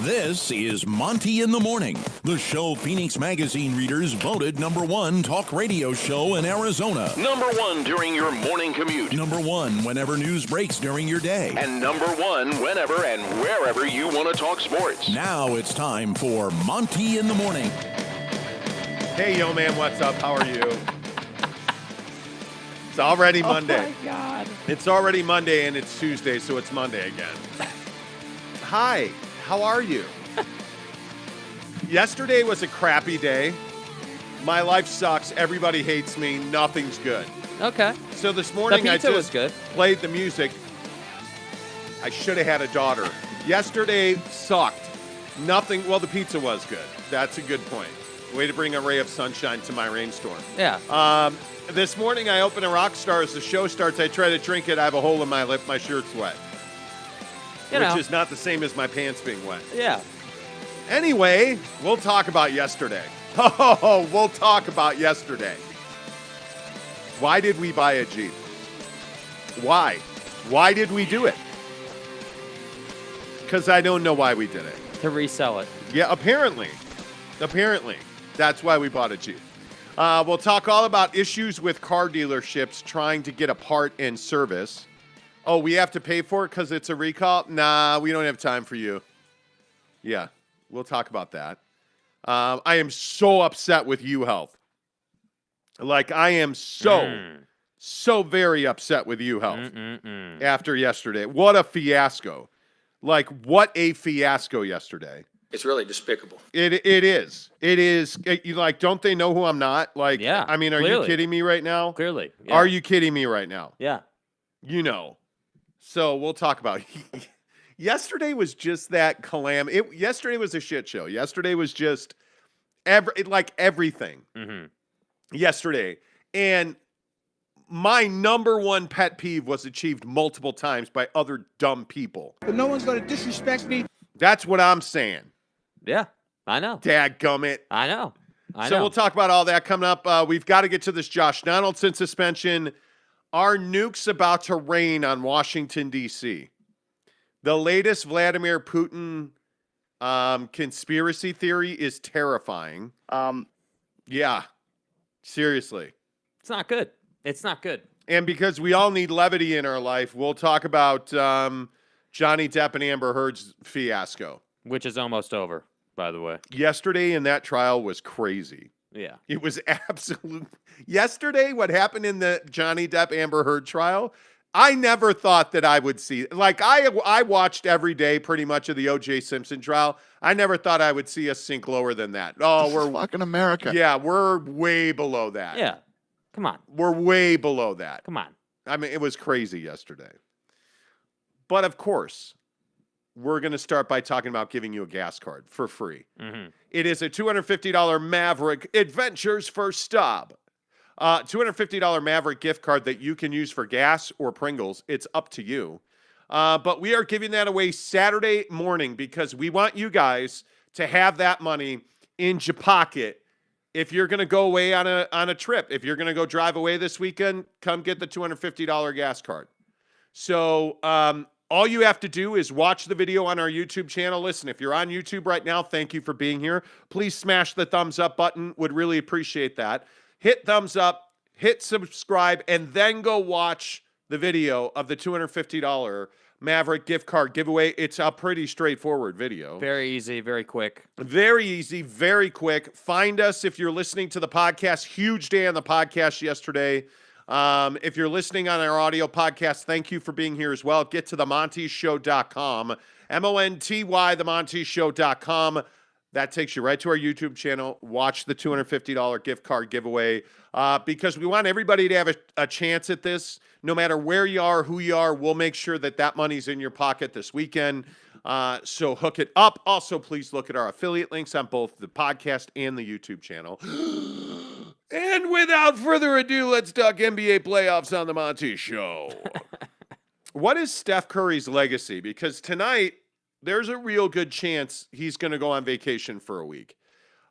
This is Monty in the Morning, the show Phoenix Magazine readers voted #1 talk radio show in Arizona. #1 during your morning commute. #1 whenever news breaks during your day. And #1 whenever and wherever you want to talk sports. Now it's time for Monty in the Morning. Hey, yo, man, what's up? How are you? It's already Monday. Oh, my God. It's already Monday, and it's Tuesday, so it's Monday again. Hi, how are you? Yesterday was a crappy day. My life sucks. Everybody hates me. Nothing's good. Okay. So this morning, The I pizza just was good. played the music. I should have had a daughter. Yesterday sucked. Nothing. Well, the pizza was good. That's a good point. Way to bring a ray of sunshine to my rainstorm. Yeah. This morning, I open a Rockstar. As the show starts, I try to drink it. I have a hole in my lip. My shirt's wet. Which is not the same as my pants being wet. Yeah. Anyway, we'll talk about yesterday. Oh, we'll talk about yesterday. Why did we buy a Jeep? Why? Why did we do it? Because I don't know why we did it. To resell it. Yeah, apparently. Apparently. That's why we bought a Jeep. We'll talk all about issues with car dealerships trying to get a part in service. Oh, we have to pay for it because it's a recall? Nah, we don't have time for you. Yeah, we'll talk about that. I am so upset with UHealth. Like, I am so very upset with UHealth after yesterday. What a fiasco. Like, what a fiasco yesterday. It's really despicable. It is. It is. Like, don't they know who I'm not? Like, Yeah, I mean, are clearly. you kidding me right now? Clearly. Yeah. Are you kidding me right now? Yeah. You know. So we'll talk about yesterday was just that yesterday was a shit show. Yesterday was just everything. Mm-hmm. Yesterday. And my #1 pet peeve was achieved multiple times by other dumb people. But no one's going to disrespect me. That's what I'm saying. Yeah. I know. Dadgummit. I know. So we'll talk about all that coming up. We've got to get to this Josh Donaldson suspension. Are nukes about to rain on Washington, D.C.? The latest Vladimir Putin conspiracy theory is terrifying. Yeah, seriously. It's not good. It's not good. And because we all need levity in our life, we'll talk about Johnny Depp and Amber Heard's fiasco. Which is almost over, by the way. Yesterday in that trial was crazy. Yeah. It was absolute. Yesterday, what happened in the Johnny Depp Amber Heard trial, I never thought that I would see. Like, I watched every day pretty much of the O.J. Simpson trial. I never thought I would see us sink lower than that. Oh, This is fucking America. Yeah, we're way below that. Yeah. Come on. We're way below that. Come on. I mean, it was crazy yesterday. But of course, we're going to start by talking about giving you a gas card for free. Mm-hmm. It is a $250 Maverick Adventures First Stop. $250 Maverick gift card that you can use for gas or Pringles. It's up to you. But we are giving that away Saturday morning because we want you guys to have that money in your pocket. If you're going to go away on a trip, if you're going to go drive away this weekend, come get the $250 gas card. So all you have to do is watch the video on our YouTube channel. Listen, if you're on YouTube right now, thank you for being here. Please smash the thumbs up button. Would really appreciate that. Hit thumbs up, hit subscribe, and then go watch the video of the $250 Maverick gift card giveaway. It's a pretty straightforward video. Very easy, very quick. Very easy, very quick. Find us if you're listening to the podcast. Huge day on the podcast yesterday. If you're listening on our audio podcast, thank you for being here as well. Get to themontyshow.com. MONTY, themontyshow.com. That takes you right to our YouTube channel. Watch the $250 gift card giveaway because we want everybody to have a chance at this. No matter where you are, who you are, we'll make sure that that money's in your pocket this weekend. So hook it up. Also, please look at our affiliate links on both the podcast and the YouTube channel. And without further ado, let's talk NBA playoffs on the Monty Show. What is Steph Curry's legacy? Because tonight, there's a real good chance he's going to go on vacation for a week.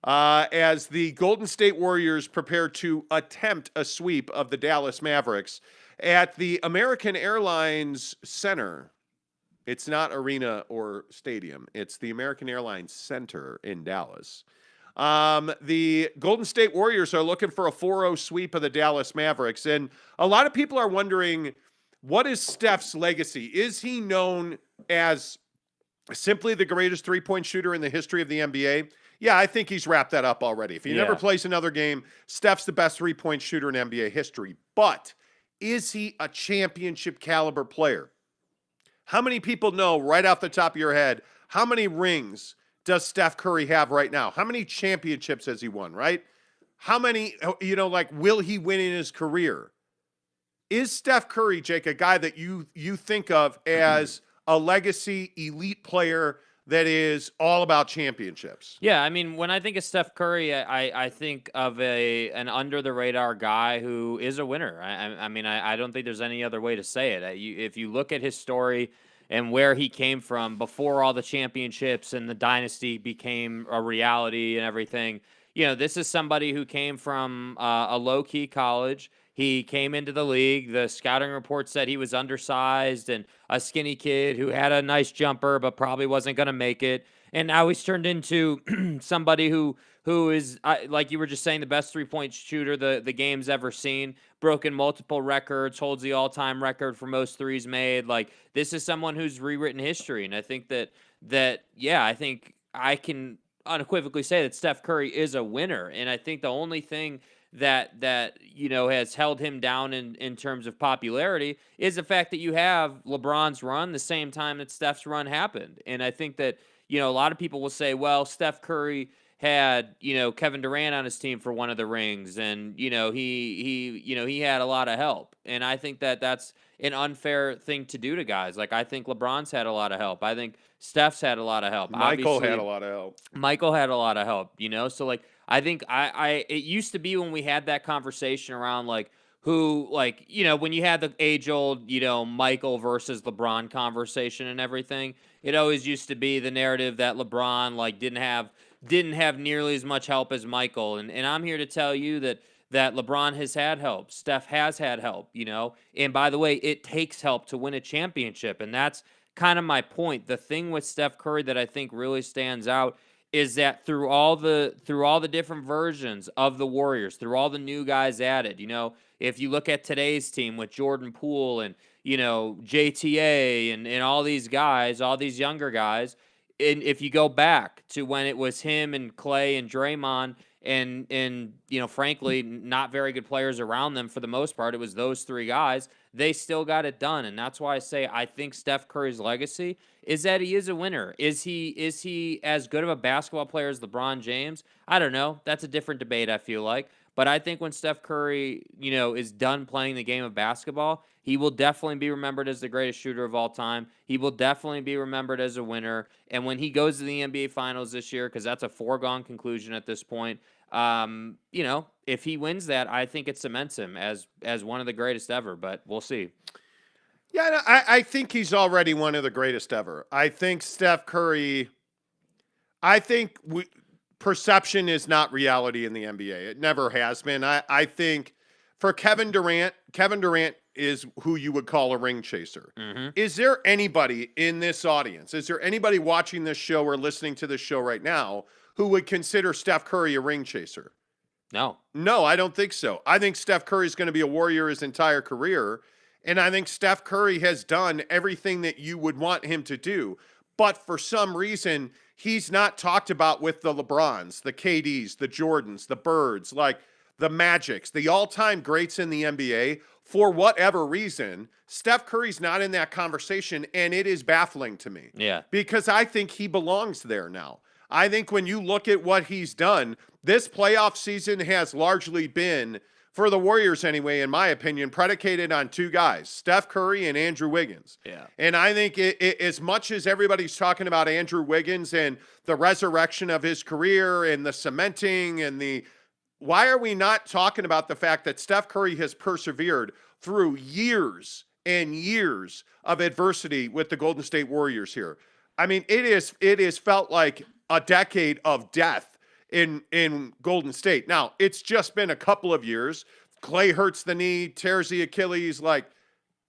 As the Golden State Warriors prepare to attempt a sweep of the Dallas Mavericks at the American Airlines Center It's not arena or stadium. It's the American Airlines Center in Dallas. The Golden State Warriors are looking for a 4-0 sweep of the Dallas Mavericks. And a lot of people are wondering, what is Steph's legacy? Is he known as simply the greatest three-point shooter in the history of the NBA? Yeah, I think he's wrapped that up already. If he never plays another game, Steph's the best three-point shooter in NBA history. But is he a championship caliber player? How many people know right off the top of your head, how many rings does Steph Curry have right now? How many championships has he won, right? How many, will he win in his career? Is Steph Curry, Jake, a guy that you think of as a legacy elite player that is all about championships? Yeah, I mean, when I think of Steph Curry, I think of an under-the-radar guy who is a winner. I don't think there's any other way to say it. If you look at his story and where he came from before all the championships and the dynasty became a reality and everything, this is somebody who came from a low-key college. He came into the league. The scouting report said he was undersized and a skinny kid who had a nice jumper but probably wasn't going to make it. And now he's turned into somebody who is, like you were just saying, the best three-point shooter the game's ever seen, broken multiple records, holds the all-time record for most threes made. Like, this is someone who's rewritten history. And I think I think I can unequivocally say that Steph Curry is a winner. And I think the only thing that has held him down in terms of popularity is the fact that you have LeBron's run the same time that Steph's run happened. And I think that, a lot of people will say, well, Steph Curry had, Kevin Durant on his team for one of the rings, and, he had a lot of help. And I think that that's an unfair thing to do to guys. Like, I think LeBron's had a lot of help. I think Steph's had a lot of help. Michael had a lot of help. Michael had a lot of help, So, like, I think it used to be when we had that conversation around, like, who, like, when you had the age-old, Michael versus LeBron conversation and everything, it always used to be the narrative that LeBron, like, didn't have nearly as much help as Michael. And I'm here to tell you that LeBron has had help. Steph has had help, And by the way, it takes help to win a championship. And that's kind of my point. The thing with Steph Curry that I think really stands out is that through all the different versions of the Warriors, through all the new guys added, if you look at today's team with Jordan Poole and, JTA and all these guys, all these younger guys, and if you go back to when it was him and Clay and Draymond and frankly, not very good players around them for the most part, it was those three guys, they still got it done. And that's why I say I think Steph Curry's legacy is that he is a winner. Is he as good of a basketball player as LeBron James? I don't know. That's a different debate, I feel like. But I think when Steph Curry, is done playing the game of basketball, he will definitely be remembered as the greatest shooter of all time. He will definitely be remembered as a winner. And when he goes to the NBA Finals this year, because that's a foregone conclusion at this point, if he wins that, I think it cements him as one of the greatest ever. But we'll see. Yeah, I think he's already one of the greatest ever. I think Steph Curry, perception is not reality in the NBA. It never has been. I think for Kevin Durant is who you would call a ring chaser. Mm-hmm. Is there anybody in this audience, is there anybody watching this show or listening to this show right now who would consider Steph Curry a ring chaser? No, I don't think so. I think Steph Curry is going to be a Warrior his entire career. And I think Steph Curry has done everything that you would want him to do. But for some reason, he's not talked about with the LeBrons, the KDs, the Jordans, the Birds, like the Magics, the all-time greats in the NBA. For whatever reason, Steph Curry's not in that conversation, and it is baffling to me. Yeah. Because I think he belongs there now. I think when you look at what he's done, this playoff season has largely been, for the Warriors anyway, in my opinion, predicated on two guys, Steph Curry and Andrew Wiggins. Yeah. And I think as much as everybody's talking about Andrew Wiggins and the resurrection of his career and the cementing and why are we not talking about the fact that Steph Curry has persevered through years and years of adversity with the Golden State Warriors here? I mean, it is felt like a decade of death in Golden State. Now, it's just been a couple of years. Clay hurts the knee, tears the Achilles. Like,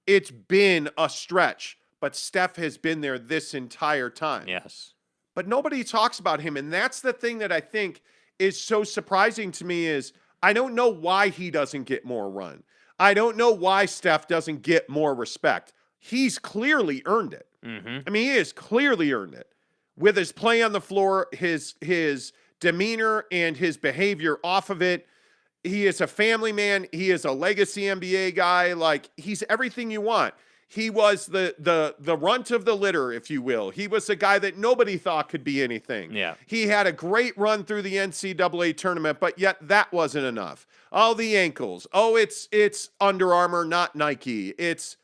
it's been a stretch. but Steph has been there this entire time. Yes. But nobody talks about him. And that's the thing that I think is so surprising to me is I don't know why he doesn't get more run. I don't know why Steph doesn't get more respect. He's clearly earned it. Mm-hmm. I mean, he has clearly earned it with his play on the floor, his demeanor and his behavior off of it. He is a family man. He is a legacy NBA guy. Like, he's everything you want. He was the runt of the litter, if you will. He was a guy that nobody thought could be anything. Yeah. He had a great run through the NCAA tournament, but yet that wasn't enough. Oh, the ankles. Oh, it's Under Armour, not Nike. It's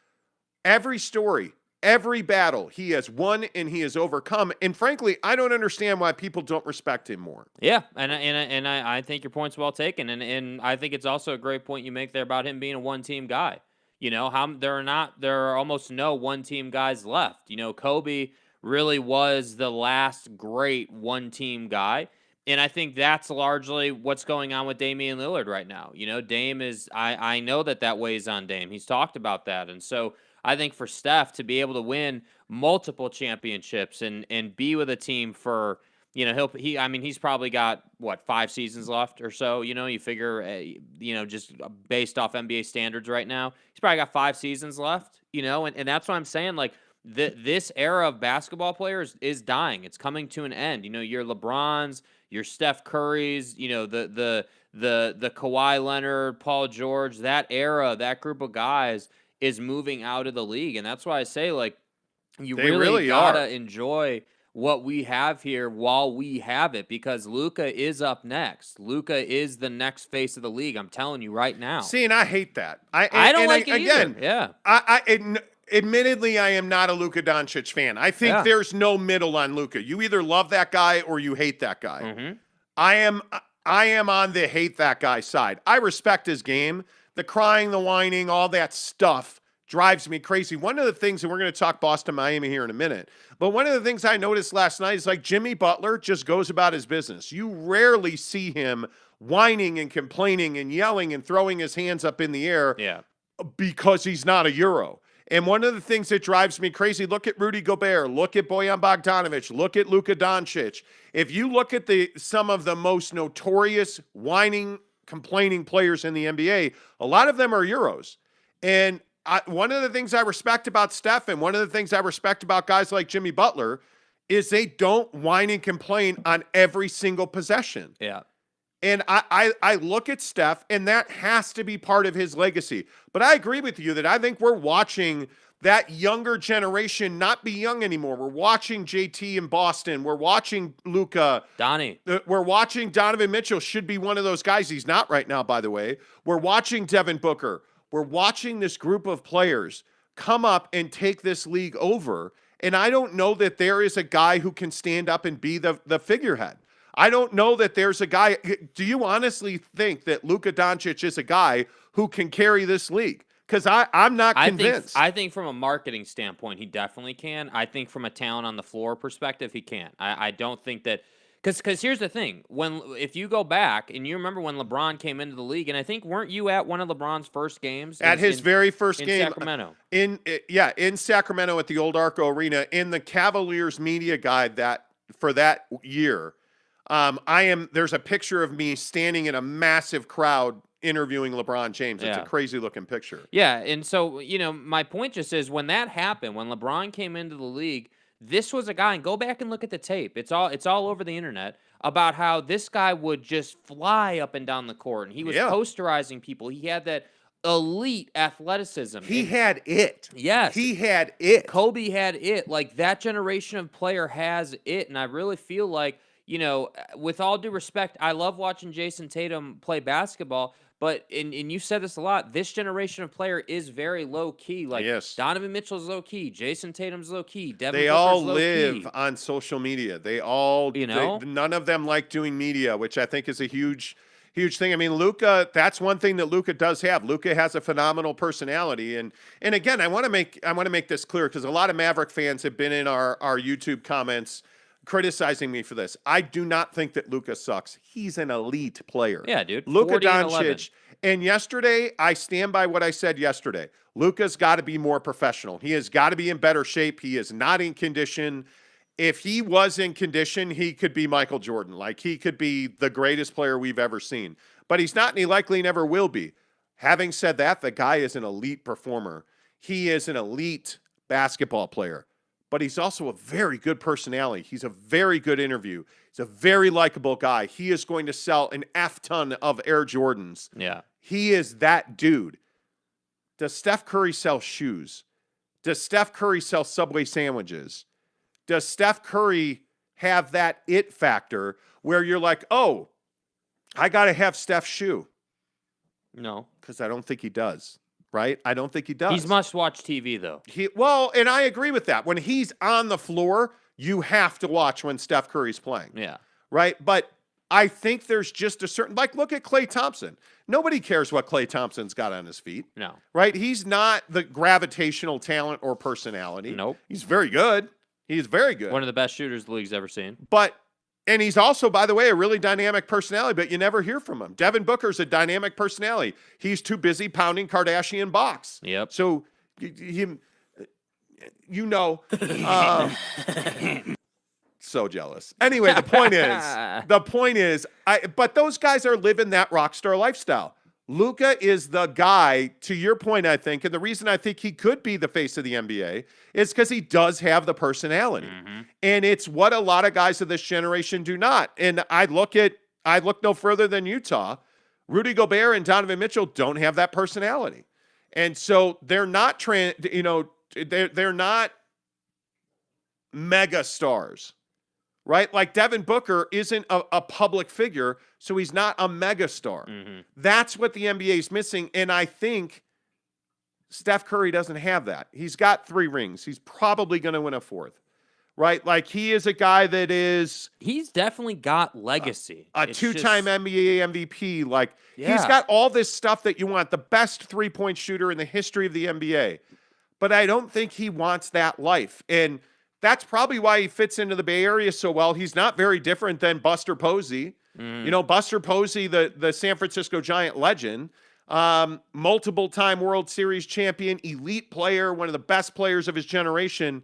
every story, every battle he has won and he has overcome. And frankly, I don't understand why people don't respect him more. Yeah, and I think your point's well taken, and I think it's also a great point you make there about him being a one-team guy. You know, there are almost no one-team guys left. You know, Kobe really was the last great one-team guy, and I think that's largely what's going on with Damian Lillard right now. You know, Dame is I know that weighs on Dame. He's talked about that, and so I think for Steph to be able to win multiple championships and be with a team for, you know, he's probably got 5 seasons left or so. You know, you figure, just based off NBA standards right now, he's probably got 5 seasons left. You know, and that's what I'm saying. Like this era of basketball players is dying. It's coming to an end. You know, your LeBrons, your Steph Currys. You know, the Kawhi Leonard, Paul George. That era, that group of guys is moving out of the league, and that's why I say, like, you really gotta enjoy what we have here while we have it, because Luka is up next. Luka is the next face of the league. I'm telling you right now. See, and I hate that. I don't like it either. Yeah. Admittedly, I am not a Luka Doncic fan. I think there's no middle on Luka. You either love that guy or you hate that guy. Mm-hmm. I am on the hate that guy side. I respect his game. The crying, the whining, all that stuff drives me crazy. One of the things, and we're going to talk Boston, Miami here in a minute, but one of the things I noticed last night is, like, Jimmy Butler just goes about his business. You rarely see him whining and complaining and yelling and throwing his hands up in the air because he's not a Euro. And one of the things that drives me crazy, look at Rudy Gobert, look at Bojan Bogdanovic, look at Luka Doncic. If you look at some of the most notorious whining, complaining players in the NBA, a lot of them are Euros. And one of the things I respect about Steph, and one of the things I respect about guys like Jimmy Butler, is they don't whine and complain on every single possession. Yeah. And I look at Steph, and that has to be part of his legacy. But I agree with you that I think we're watching that younger generation not be young anymore. We're watching JT in Boston. We're watching Luka. Donnie. We're watching Donovan Mitchell, should be one of those guys. He's not right now, by the way. We're watching Devin Booker. We're watching this group of players come up and take this league over. And I don't know that there is a guy who can stand up and be the figurehead. I don't know that there's a guy. Do you honestly think that Luka Doncic is a guy who can carry this league? Because I'm not convinced. I think from a marketing standpoint, he definitely can. I think from a talent on the floor perspective, he can't. I don't think that – because here's the thing. If you go back, and you remember when LeBron came into the league, and I think weren't you at one of LeBron's first games? At his very first game. In Sacramento. In Sacramento at the old Arco Arena, in the Cavaliers media guide for that year, there's a picture of me standing in a massive crowd interviewing LeBron James. It's a crazy looking picture. Yeah. And so, my point just is, when that happened, when LeBron came into the league, this was a guy, and go back and look at the tape. It's all over the internet about how this guy would just fly up and down the court, and he was posterizing people. He had that elite athleticism. He had it. Yes. He had it. Kobe had it. Like, that generation of player has it. And I really feel like, with all due respect, I love watching Jayson Tatum play basketball, but and you said this a lot, this generation of player is very low key. Like, Donovan Mitchell's low key, Jayson Tatum's low key, Devin Booker's all low live key. On social media. They all, none of them like doing media, which I think is a huge thing. I mean, Luka, that's one thing that Luka does have. Luka has a phenomenal personality. And again, I want to make this clear, because a lot of Maverick fans have been in our YouTube comments criticizing me for this. I do not think that Luka sucks. He's an elite player. Yeah, dude. Luka Doncic And yesterday, I stand by what I said yesterday. Luka's got to be more professional. He has got to be in better shape. He is not in condition. If he was in condition, he could be Michael Jordan. Like, he could be the greatest player we've ever seen. But he's not, and he likely never will be. Having said that, the guy is an elite performer. He is an elite basketball player, but he's also a very good personality. He's a very good interview. He's a very likable guy. He is going to sell an F ton of Air Jordans. Yeah. He is that dude. Does Steph Curry sell shoes? Does Steph Curry sell Subway sandwiches? Does Steph Curry have that it factor where you're like, oh, I got to have Steph's shoe? No. Because I don't think he does, right? I don't think he does. He's must-watch TV, though. Well, and I agree with that. When he's on the floor, you have to watch when Steph Curry's playing. Yeah. Right? But I think there's just a certain, like, look at Klay Thompson. Nobody cares what Klay Thompson's got on his feet. No. Right? He's not the gravitational talent or personality. Nope. He's very good. He's very good. One of the best shooters the league's ever seen. And he's also, by the way, a really dynamic personality, but you never hear from him. Devin Booker's a dynamic personality. He's too busy pounding Kardashian box. Yep. So, so jealous. Anyway, the point is, but those guys are living that rock star lifestyle. Luka is the guy, to your point, I think, and the reason I think he could be the face of the NBA is because he does have the personality. Mm-hmm. And it's what a lot of guys of this generation do not. And I look no further than Utah. Rudy Gobert and Donovan Mitchell don't have that personality. And so they're not they're not mega stars. Right? Like Devin Booker isn't a public figure, so he's not a megastar. Mm-hmm. That's what the NBA is missing, and I think Steph Curry doesn't have that. He's got 3 rings. He's probably going to win a 4th. Right? Like, he is a guy that is... He's definitely got legacy. A 2-time NBA MVP. Like, he's got all this stuff that you want. The best three-point shooter in the history of the NBA. But I don't think he wants that life. And that's probably why he fits into the Bay Area so well. He's not very different than Buster Posey. Mm. You know, Buster Posey, the San Francisco Giant legend, multiple-time World Series champion, elite player, one of the best players of his generation,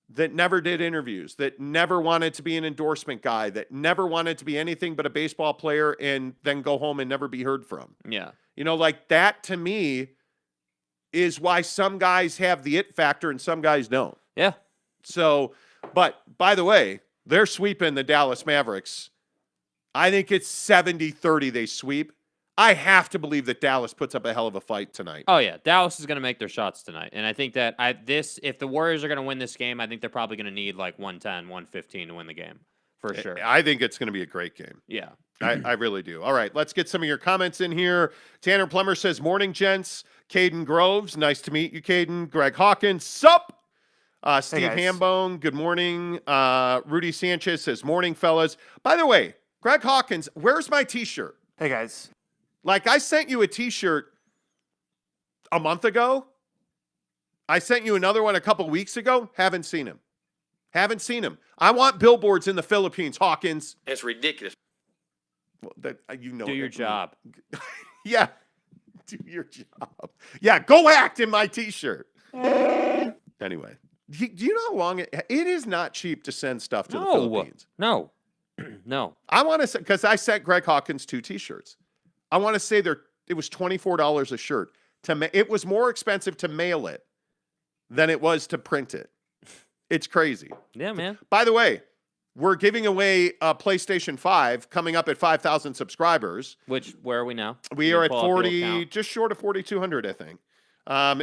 that never did interviews, that never wanted to be an endorsement guy, that never wanted to be anything but a baseball player and then go home and never be heard from. Yeah. You know, like, that to me is why some guys have the it factor and some guys don't. Yeah. So, but by the way, they're sweeping the Dallas Mavericks. I think it's 70-30 they sweep. I have to believe that Dallas puts up a hell of a fight tonight. Oh, yeah. Dallas is going to make their shots tonight. And I think that if the Warriors are going to win this game, I think they're probably going to need like 110, 115 to win the game. For sure. I think it's going to be a great game. Yeah. I really do. All right, let's get some of your comments in here. Tanner Plummer says, morning, gents. Caden Groves, nice to meet you, Caden. Greg Hawkins, sup? Steve Hambone, good morning. Rudy Sanchez says, morning, fellas. By the way, Greg Hawkins, where's my T-shirt? Hey, guys. Like, I sent you a T-shirt a month ago. I sent you another one a couple weeks ago. Haven't seen him. I want billboards in the Philippines, Hawkins. It's ridiculous. Well, do your job. Yeah, do your job. Yeah, go act in my T-shirt. Anyway. Do you know how long it is not cheap to send stuff to the Philippines? No. I want to say, because I sent Greg Hawkins 2 T-shirts. I want to say it was $24 a shirt. It was more expensive to mail it than it was to print it. It's crazy. Yeah, man. By the way, we're giving away a PlayStation 5 coming up at 5,000 subscribers. Where are we now? We are at 40, just short of 4,200, I think,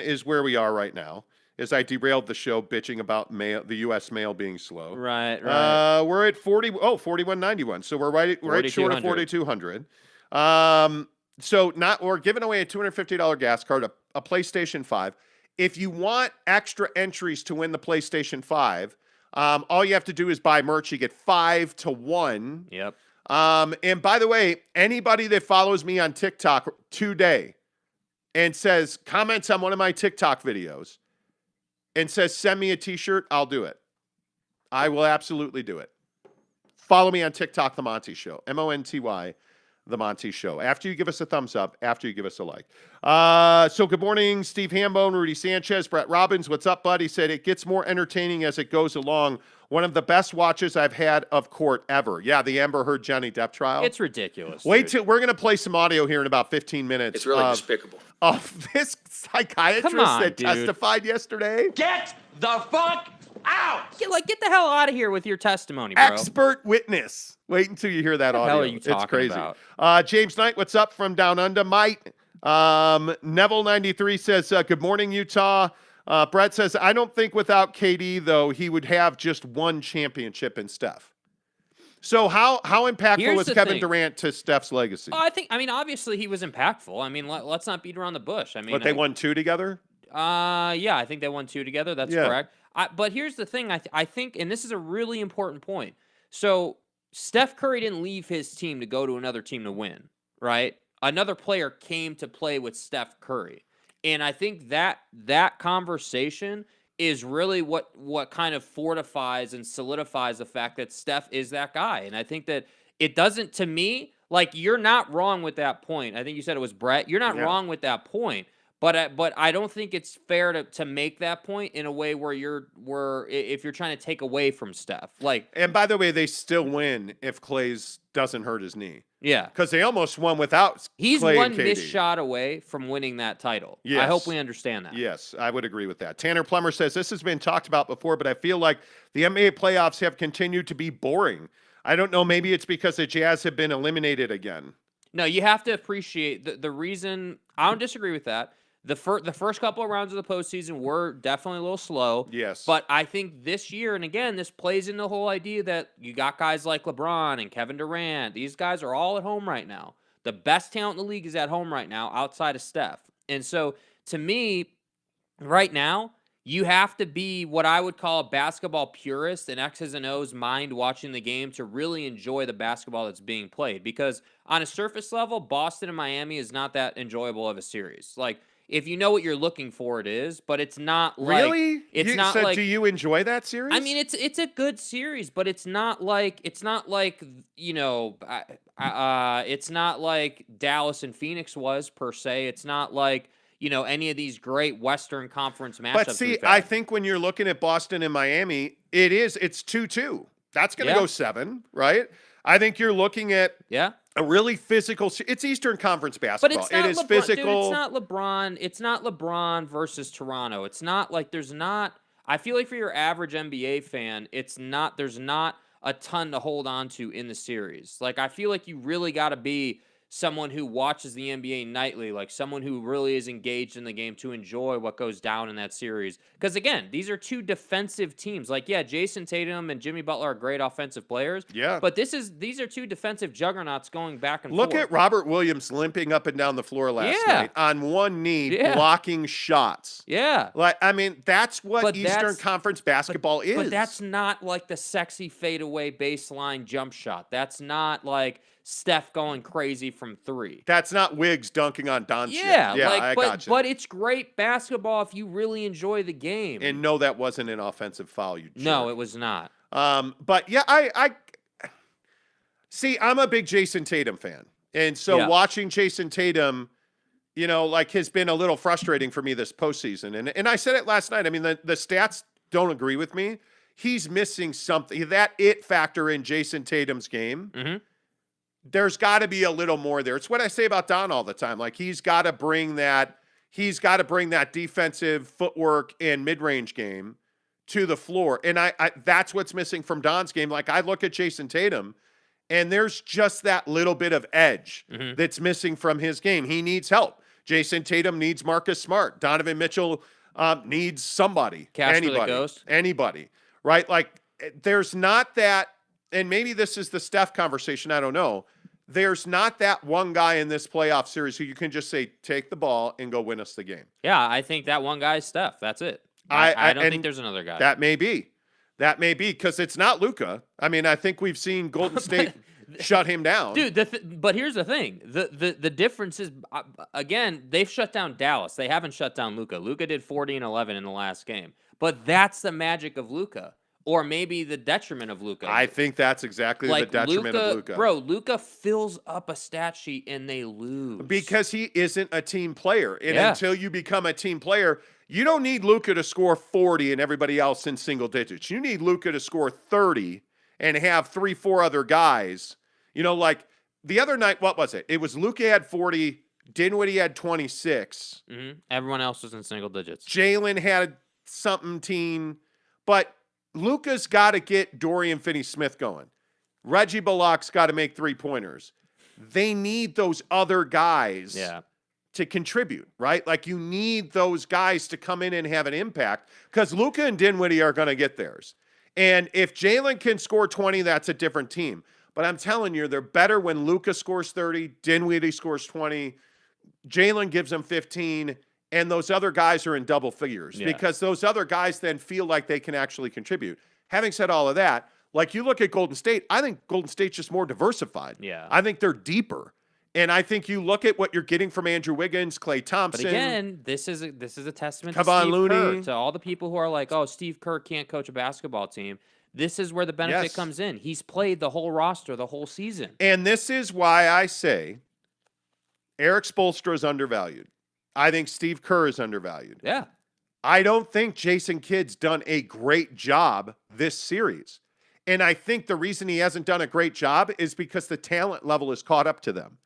is where we are right now. As I derailed the show bitching about the U.S. mail being slow. Right. We're at 4191. So we're right short of 4,200. So we're giving away a $250 gas card, a PlayStation 5. If you want extra entries to win the PlayStation 5, all you have to do is buy merch. You get 5 to 1. Yep. And by the way, anybody that follows me on TikTok today and comments on one of my TikTok videos, and says, send me a T-shirt, I'll do it. I will absolutely do it. Follow me on TikTok, The Monty Show, MONTY, The Monty Show. After you give us a thumbs up, after you give us a like. So good morning, Steve Hambone, Rudy Sanchez, Brett Robbins. What's up, bud? He said, it gets more entertaining as it goes along. One of the best watches I've had of court ever. Yeah, the Amber Heard Johnny Depp trial. It's ridiculous. Wait till we're going to play some audio here in about 15 minutes. It's really despicable. Of this psychiatrist that testified yesterday. Get the fuck out! Get the hell out of here with your testimony, bro. Expert witness. Wait until you hear that audio. What the hell are you talking it's crazy. about? James Knight, what's up from down under? Mike. Neville93 says, good morning, Utah. Brett says, I don't think without KD, though, he would have just one championship in Steph. So how impactful was Kevin Durant to Steph's legacy? I mean, obviously he was impactful. I mean, let's not beat around the bush. I mean, But they won 2 together? Yeah, I think they won 2 together. That's correct. But here's the thing. I think, and this is a really important point. So Steph Curry didn't leave his team to go to another team to win, right? Another player came to play with Steph Curry. And I think that conversation is really what kind of fortifies and solidifies the fact that Steph is that guy. And I think that it doesn't, to me, like, you're not wrong with that point. I think you said it was Brett. You're not wrong with that point. But I don't think it's fair to make that point in a way where if you're trying to take away from Steph. And by the way, they still win if Clay's doesn't hurt his knee. Yeah. Because they almost won without He's Clay one and KD. missed shot away from winning that title. Yes. I hope we understand that. Yes, I would agree with that. Tanner Plummer says, this has been talked about before, but I feel like the NBA playoffs have continued to be boring. I don't know, maybe it's because the Jazz have been eliminated again. No, you have to appreciate the reason. I don't disagree with that. The first couple of rounds of the postseason were definitely a little slow. Yes. But I think this year, and again, this plays in the whole idea that you got guys like LeBron and Kevin Durant. These guys are all at home right now. The best talent in the league is at home right now outside of Steph. And so, to me, right now, you have to be what I would call a basketball purist and X's and O's mind watching the game to really enjoy the basketball that's being played. Because on a surface level, Boston and Miami is not that enjoyable of a series. Like, if you know what you're looking for, it is, but it's not like really. It's not like. Do you enjoy that series? I mean, it's a good series, but it's not like it's not like Dallas and Phoenix was per se. It's not like any of these great Western Conference matchups. But see, I think when you're looking at Boston and Miami, it's 2-2. That's going to go 7, right? I think you're looking at a really physical. It's Eastern Conference basketball. But it's not it is LeBron, physical. Dude, it's not LeBron. It's not LeBron versus Toronto. It's not like there's not. I feel like for your average NBA fan, there's not a ton to hold on to in the series. Like, I feel like you really got to be someone who watches the NBA nightly, like someone who really is engaged in the game to enjoy what goes down in that series. Because, again, these are two defensive teams. Like, yeah, Jayson Tatum and Jimmy Butler are great offensive players. Yeah. But these are two defensive juggernauts going back and forth. Look at Robert Williams limping up and down the floor last night on one knee, blocking shots. Yeah. Like, I mean, that's what Eastern Conference basketball is. But that's not like the sexy fadeaway baseline jump shot. That's not like Steph going crazy from 3. That's not Wiggs dunking on Doncic. Yeah, I got you. But it's great basketball if you really enjoy the game. And no, that wasn't an offensive foul. No, it was not. But yeah, I see. I'm a big Jayson Tatum fan, and so watching Jayson Tatum, has been a little frustrating for me this postseason. And I said it last night. I mean, the stats don't agree with me. He's missing something. That it factor in Jayson Tatum's game. Mm-hmm. There's got to be a little more there. It's what I say about Don all the time. Like, he's got to bring that defensive footwork and mid-range game to the floor. And I that's what's missing from Don's game. Like, I look at Jayson Tatum, and there's just that little bit of edge that's missing from his game. He needs help. Jayson Tatum needs Marcus Smart. Donovan Mitchell needs somebody. Anybody. Right? Like, there's not that, and maybe this is the Steph conversation, I don't know. There's not that one guy in this playoff series who you can just say, take the ball and go win us the game. Yeah, I think that one guy is Steph. That's it. I don't think there's another guy. That may be, because it's not Luka. I mean, I think we've seen Golden State shut him down. Dude, but here's the thing. The difference is, again, they've shut down Dallas. They haven't shut down Luka. Luka did 40 and 11 in the last game. But that's the magic of Luka. or maybe the detriment of Luka. I think that's exactly the detriment of Luka. Bro, Luka fills up a stat sheet and they lose. Because he isn't a team player. And until you become a team player, you don't need Luka to score 40 and everybody else in single digits. You need Luka to score 30 and have 3-4 other guys. You know, like the other night, what was it? It was Luka had 40, Dinwiddie had 26. Mm-hmm. Everyone else was in single digits. Jalen had something teen, but Luka's got to get Dorian Finney-Smith going. Reggie Bullock's got to make 3-pointers. They need those other guys to contribute, right? Like you need those guys to come in and have an impact because Luka and Dinwiddie are going to get theirs. And if Jalen can score 20, that's a different team. But I'm telling you, they're better when Luka scores 30, Dinwiddie scores 20, Jalen gives them 15, and those other guys are in double figures because those other guys then feel like they can actually contribute. Having said all of that, like you look at Golden State, I think Golden State's just more diversified. Yeah. I think they're deeper. And I think you look at what you're getting from Andrew Wiggins, Klay Thompson. But again, this is a testament to Steve Looney. Kerr, to all the people who are like, oh, Steve Kerr can't coach a basketball team. This is where the benefit comes in. He's played the whole roster the whole season. And this is why I say Eric Spoelstra is undervalued. I think Steve Kerr is undervalued. Yeah. I don't think Jason Kidd's done a great job this series. And I think the reason he hasn't done a great job is because the talent level is caught up to them.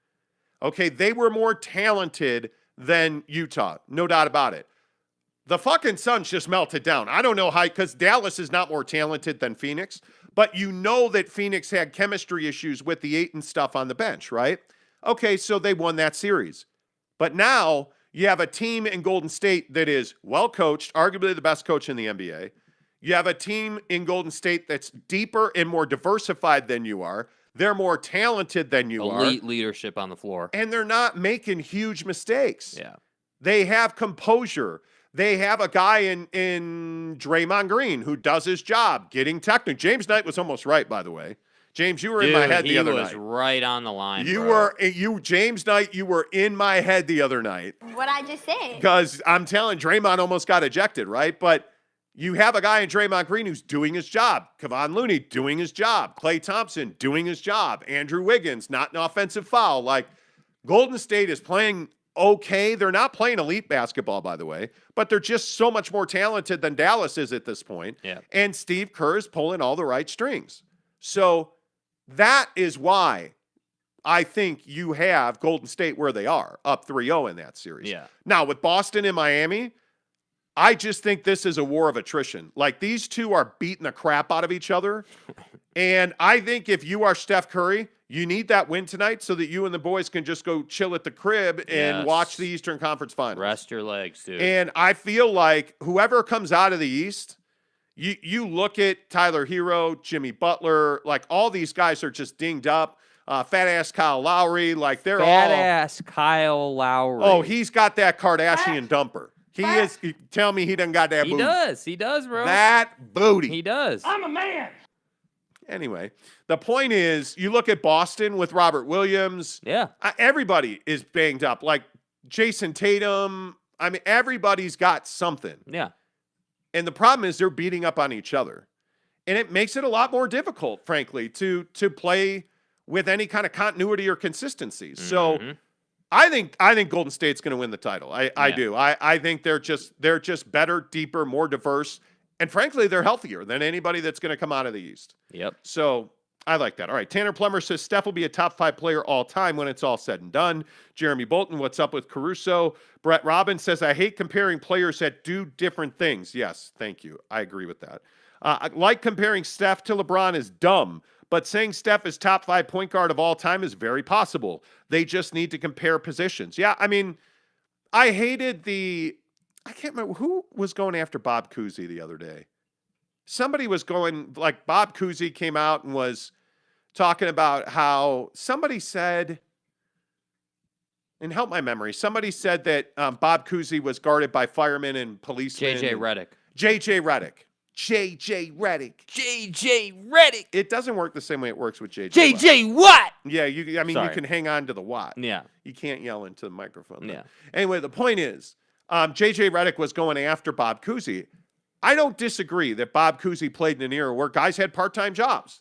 Okay, they were more talented than Utah, no doubt about it. The fucking Suns just melted down. I don't know how, because Dallas is not more talented than Phoenix, but you know that Phoenix had chemistry issues with the Ayton stuff on the bench, right? Okay, so they won that series. But now you have a team in Golden State that is well coached, arguably the best coach in the NBA. You have a team in Golden State that's deeper and more diversified than you are. They're more talented than you are. Elite leadership on the floor. And they're not making huge mistakes. Yeah. They have composure. They have a guy in Draymond Green who does his job, getting technical. James Knight was almost right, by the way. James, you were in my head the other night. He was right on the line, James Knight, you were in my head the other night. What I just said. Because I'm telling Draymond almost got ejected, right? But you have a guy in Draymond Green who's doing his job. Kevon Looney doing his job. Klay Thompson doing his job. Andrew Wiggins, not an offensive foul. Like, Golden State is playing okay. They're not playing elite basketball, by the way, but they're just so much more talented than Dallas is at this point. Yeah. And Steve Kerr is pulling all the right strings. So that is why I think you have Golden State where they are, up 3-0 in that series. Yeah. Now, with Boston and Miami, I just think this is a war of attrition. Like, these two are beating the crap out of each other. And I think if you are Steph Curry, you need that win tonight so that you and the boys can just go chill at the crib and watch the Eastern Conference Finals. Rest your legs, dude. And I feel like whoever comes out of the East, you look at Tyler Hero, Jimmy Butler, like all these guys are just dinged up. Fat-ass Kyle Lowry, like they're all... Fat-ass Kyle Lowry. Oh, he's got that Kardashian dumper. Tell me he done got that booty. He does, bro. That booty. He does. I'm a man. Anyway, the point is, you look at Boston with Robert Williams. Yeah. Everybody is banged up. Like Jayson Tatum. I mean, everybody's got something. Yeah. And the problem is they're beating up on each other. And it makes it a lot more difficult, frankly, to play with any kind of continuity or consistency. So I think Golden State's going to win the title. I do. I think they're just better, deeper, more diverse. And frankly, they're healthier than anybody that's going to come out of the East. Yep. So I like that. All right. Tanner Plummer says Steph will be a top 5 player all time when it's all said and done. Jeremy Bolton, what's up with Caruso? Brett Robbins says, I hate comparing players that do different things. Yes, thank you. I agree with that. Like comparing Steph to LeBron is dumb, but saying Steph is top 5 point guard of all time is very possible. They just need to compare positions. Yeah, I mean, I hated I can't remember who was going after Bob Cousy the other day. Somebody was going, like Bob Cousy came out and was talking about how somebody said, and help my memory, somebody said that Bob Cousy was guarded by firemen and policemen. JJ Redick. JJ Redick. It doesn't work the same way it works with JJ. JJ what? Yeah, you can hang on to the Watt. Yeah. You can't yell into the microphone. Yeah. Anyway, the point is, JJ Redick was going after Bob Cousy. I don't disagree that Bob Cousy played in an era where guys had part-time jobs.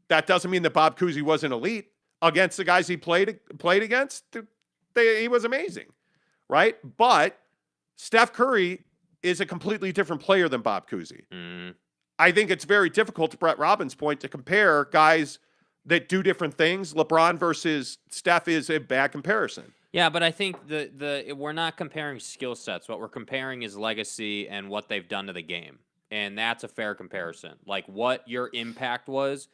That doesn't mean that Bob Cousy wasn't elite. Against the guys he played against, he was amazing, right? But Steph Curry is a completely different player than Bob Cousy. I think it's very difficult, to Brett Robbins' point, to compare guys that do different things. LeBron versus Steph is a bad comparison. Yeah, but I think we're not comparing skill sets. What we're comparing is legacy and what they've done to the game. And that's a fair comparison. Like what your impact was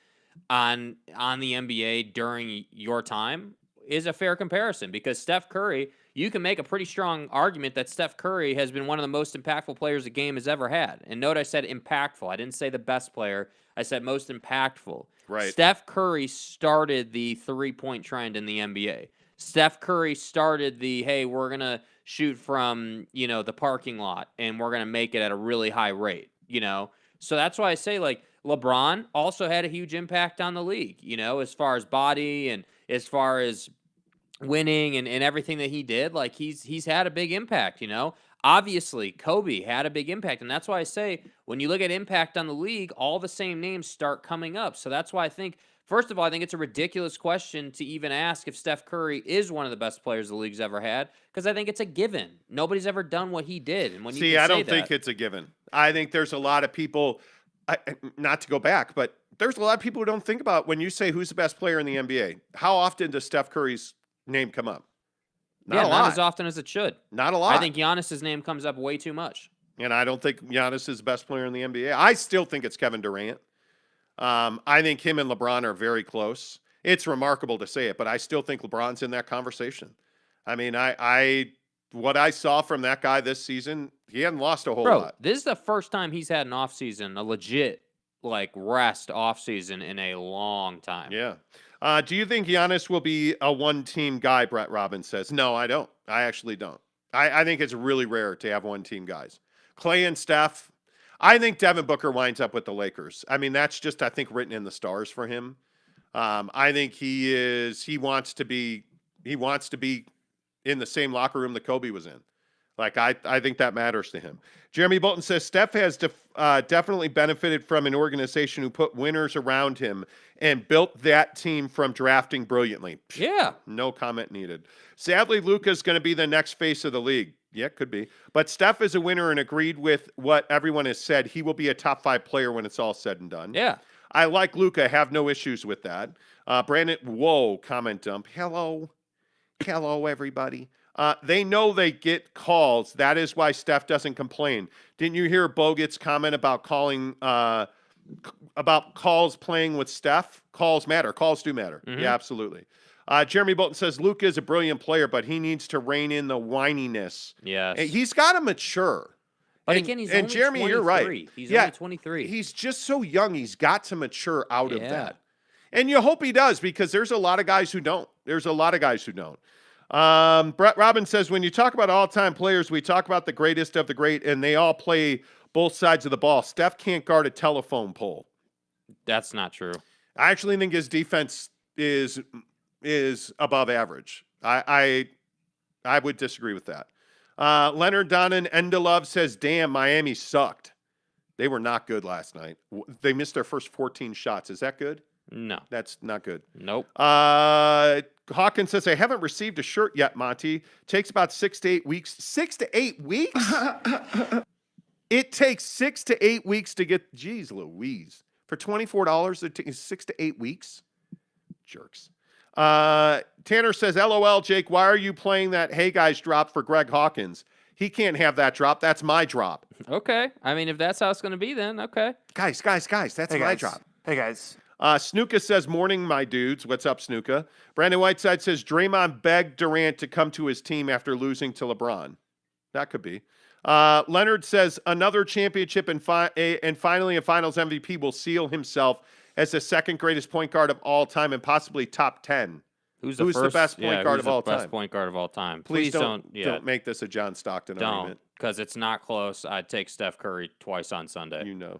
on the NBA during your time is a fair comparison, because Steph Curry, you can make a pretty strong argument that Steph Curry has been one of the most impactful players the game has ever had. And note I said impactful. I didn't say the best player. I said most impactful. Right. Steph Curry started the three-point trend in the NBA. Steph Curry started the, hey, we're going to shoot from, the parking lot and we're going to make it at a really high rate, So that's why I say, like, LeBron also had a huge impact on the league, as far as body and as far as winning and everything that he did. Like, he's had a big impact, Obviously, Kobe had a big impact. And that's why I say, when you look at impact on the league, all the same names start coming up. So that's why I think, first of all, I think it's a ridiculous question to even ask if Steph Curry is one of the best players the league's ever had, because I think it's a given. Nobody's ever done what he did. And when I don't think it's a given. I think there's a lot of people, not to go back, but there's a lot of people who don't think about, when you say who's the best player in the NBA, how often does Steph Curry's name come up? Not a lot. Not as often as it should. Not a lot. I think Giannis's name comes up way too much. And I don't think Giannis is the best player in the NBA. I still think it's Kevin Durant. I think him and LeBron are very close. It's remarkable to say it, but I still think LeBron's in that conversation. I mean, what I saw from that guy this season, he hadn't lost a whole lot. This is the first time he's had an offseason, a legit rest offseason in a long time. Yeah. Do you think Giannis will be a one-team guy, Brett Robbins says? No, I don't. I actually don't. I think it's really rare to have one-team guys. Clay and Steph, I think Devin Booker winds up with the Lakers. I mean, that's just, I think, written in the stars for him. I think he wants to be in the same locker room that Kobe was in. I think that matters to him. Jeremy Bolton says Steph has definitely benefited from an organization who put winners around him and built that team from drafting brilliantly. Yeah. No comment needed. Sadly, Luka's going to be the next face of the league. Yeah, could be. But Steph is a winner and agreed with what everyone has said. He will be a top 5 player when it's all said and done. Yeah. I like Luka. Have no issues with that. Brandon, comment dump. Hello, everybody. They know they get calls. That is why Steph doesn't complain. Didn't you hear Bogut's comment about about calls playing with Steph? Calls matter. Calls do matter. Mm-hmm. Yeah, absolutely. Jeremy Bolton says Luka is a brilliant player, but he needs to rein in the whininess. Yes. He's got to mature. But again, he's only Jeremy, 23. You're right. He's only 23. He's just so young. He's got to mature out of that. And you hope he does, because there's a lot of guys who don't. Brett Robbins says, when you talk about all-time players, we talk about the greatest of the great, and they all play both sides of the ball. Steph can't guard a telephone pole. That's not true. I actually think his defense is above average. I would disagree with that. Leonard Donnan Endalove says, damn, Miami sucked. They were not good last night. They missed their first 14 shots. Is that good? No. That's not good. Nope. Hawkins says, I haven't received a shirt yet, Monty. Takes about 6 to 8 weeks. 6 to 8 weeks? It takes 6 to 8 weeks to get, geez Louise. For $24, it takes 6 to 8 weeks? Jerks. Tanner says, LOL, Jake, why are you playing that Hey Guys drop for Greg Hawkins? He can't have that drop. That's my drop. Okay. I mean, if that's how it's going to be, then okay. Guys, that's my drop. Hey, guys. Snuka says, morning, my dudes. What's up, Snuka? Brandon Whiteside says, Draymond begged Durant to come to his team after losing to LeBron. That could be. Leonard says, another championship and finally a finals MVP will seal himself as the second greatest point guard of all time and possibly top 10. Who's the best point guard of all time? Best point guard of all time. Please don't make this a John Stockton argument. Because it's not close. I'd take Steph Curry twice on Sunday. You know.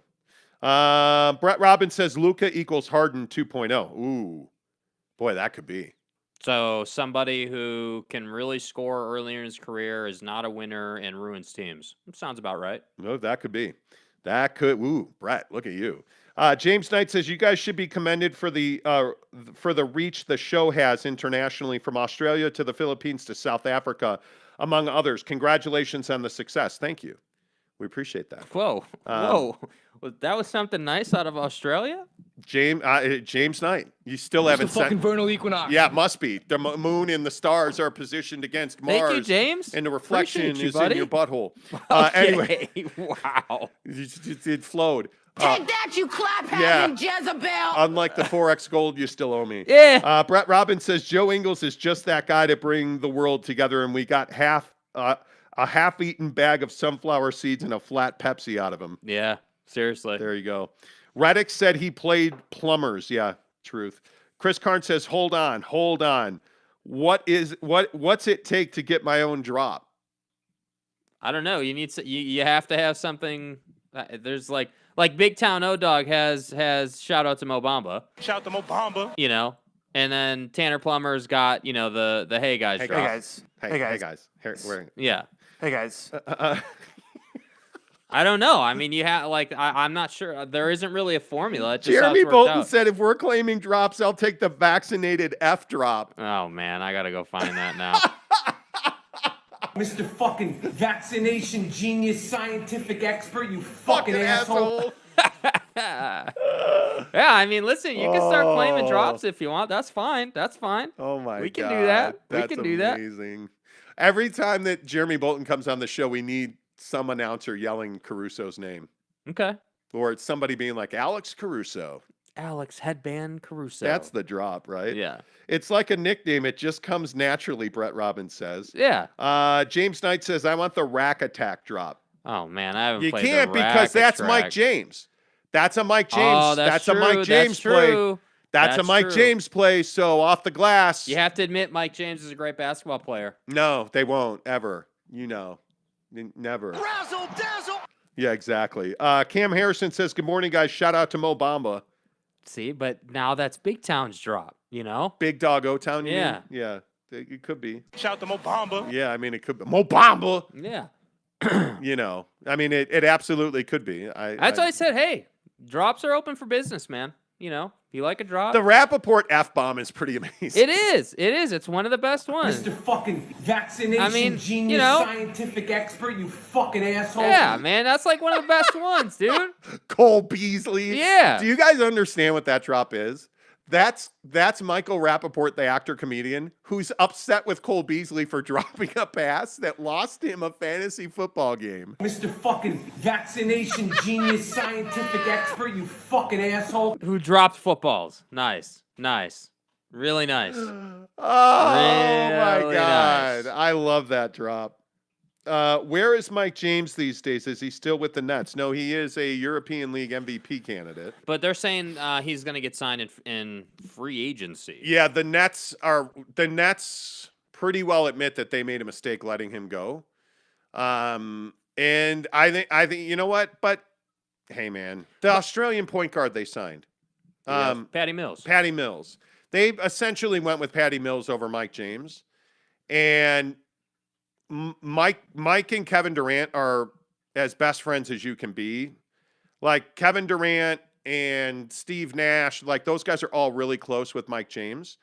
Brett Robbins says Luka equals Harden 2.0. Ooh, boy, that could be. So somebody who can really score earlier in his career is not a winner and ruins teams. Sounds about right. No, that could be. That could. Ooh, Brett, look at you. James Knight says you guys should be commended for the reach the show has internationally, from Australia to the Philippines to South Africa, among others. Congratulations on the success. Thank you. We appreciate that. Whoa. That was something nice out of Australia? James Knight. You still haven't the fucking vernal equinox. Yeah, it must be. The moon and the stars are positioned against Mars. Thank you, James. And the reflection is buddy. in your butthole. Okay. Anyway. Wow. It flowed. Take that, you clap-having Jezebel! Unlike the 4X gold you still owe me. Yeah. Brett Robbins says Joe Ingles is just that guy to bring the world together, and we got a half-eaten bag of sunflower seeds and a flat Pepsi out of him. Yeah, seriously. There you go. Reddick said he played plumbers. Yeah, truth. Chris Karn says, hold on. What's it take to get my own drop? I don't know. You have to have something. There's like Big Town O-Dog has shout out to Mo Bamba. Shout out to Mo Bamba. You know, and then Tanner Plummer's got, you know, the Hey Guys drop. Hey guys. Yeah. Hey guys. I don't know. I mean, you have I'm not sure. There isn't really a formula. It's just how Jeremy it's worked Bolton out. said if we're claiming drops, I'll take the vaccinated F drop. Oh man, I gotta go find that now. Mr. fucking vaccination genius scientific expert, you fucking asshole. Yeah, I mean, listen, you can start claiming drops if you want. That's fine. Oh my god. We can do that. That's We can do that. amazing. Every time that Jeremy Bolton comes on the show, we need some announcer yelling Caruso's name. Okay. Or it's somebody being like Alex Caruso. Alex Headband Caruso. That's the drop, right? Yeah. It's like a nickname. It just comes naturally, Brett Robbins says. Yeah. James Knight says, I want the rack attack drop. Oh man, I haven't You played can't the because that's racket Mike track. James. That's a Mike James. Oh, that's a Mike true. James That's play. true. That's a That's Mike true. James play. So off the glass. You have to admit, Mike James is a great basketball player. No, they won't ever. You know, never. Razzle dazzle! Yeah, exactly. Cam Harrison says, good morning, guys. Shout out to Mo Bamba. See, but now that's Big Town's drop, you know? Big Dog O-Town, you Yeah. mean? Yeah, it could be. Shout out to Mo Bamba. Yeah, I mean, it could be. Mo Bamba! Yeah. You know, I mean, it absolutely could be. That's why I said, hey, drops are open for business, man. You know, if you like a drop. The Rappaport F-bomb is pretty amazing. It is. It's one of the best ones. Mr. fucking vaccination genius you know. scientific expert, you fucking asshole. Yeah, man, that's like one of the best ones, dude. Cole Beasley. Yeah. Do you guys understand what that drop is? That's Michael Rappaport, the actor comedian, who's upset with Cole Beasley for dropping a pass that lost him a fantasy football game. Mr. fucking vaccination genius scientific expert, you fucking asshole. Who dropped footballs? Nice. Really nice. Oh my Really God. nice. I love that drop. Where is Mike James these days? Is he still with the Nets? No, he is a European League MVP candidate. But they're saying he's going to get signed in free agency. Yeah, the Nets pretty well admit that they made a mistake letting him go. And I think you know what? But hey, man, the Australian point guard they signed, Patty Mills. Patty Mills. They essentially went with Patty Mills over Mike James, and Mike and Kevin Durant are as best friends as you can be. Like Kevin Durant and Steve Nash, like those guys are all really close with Mike James.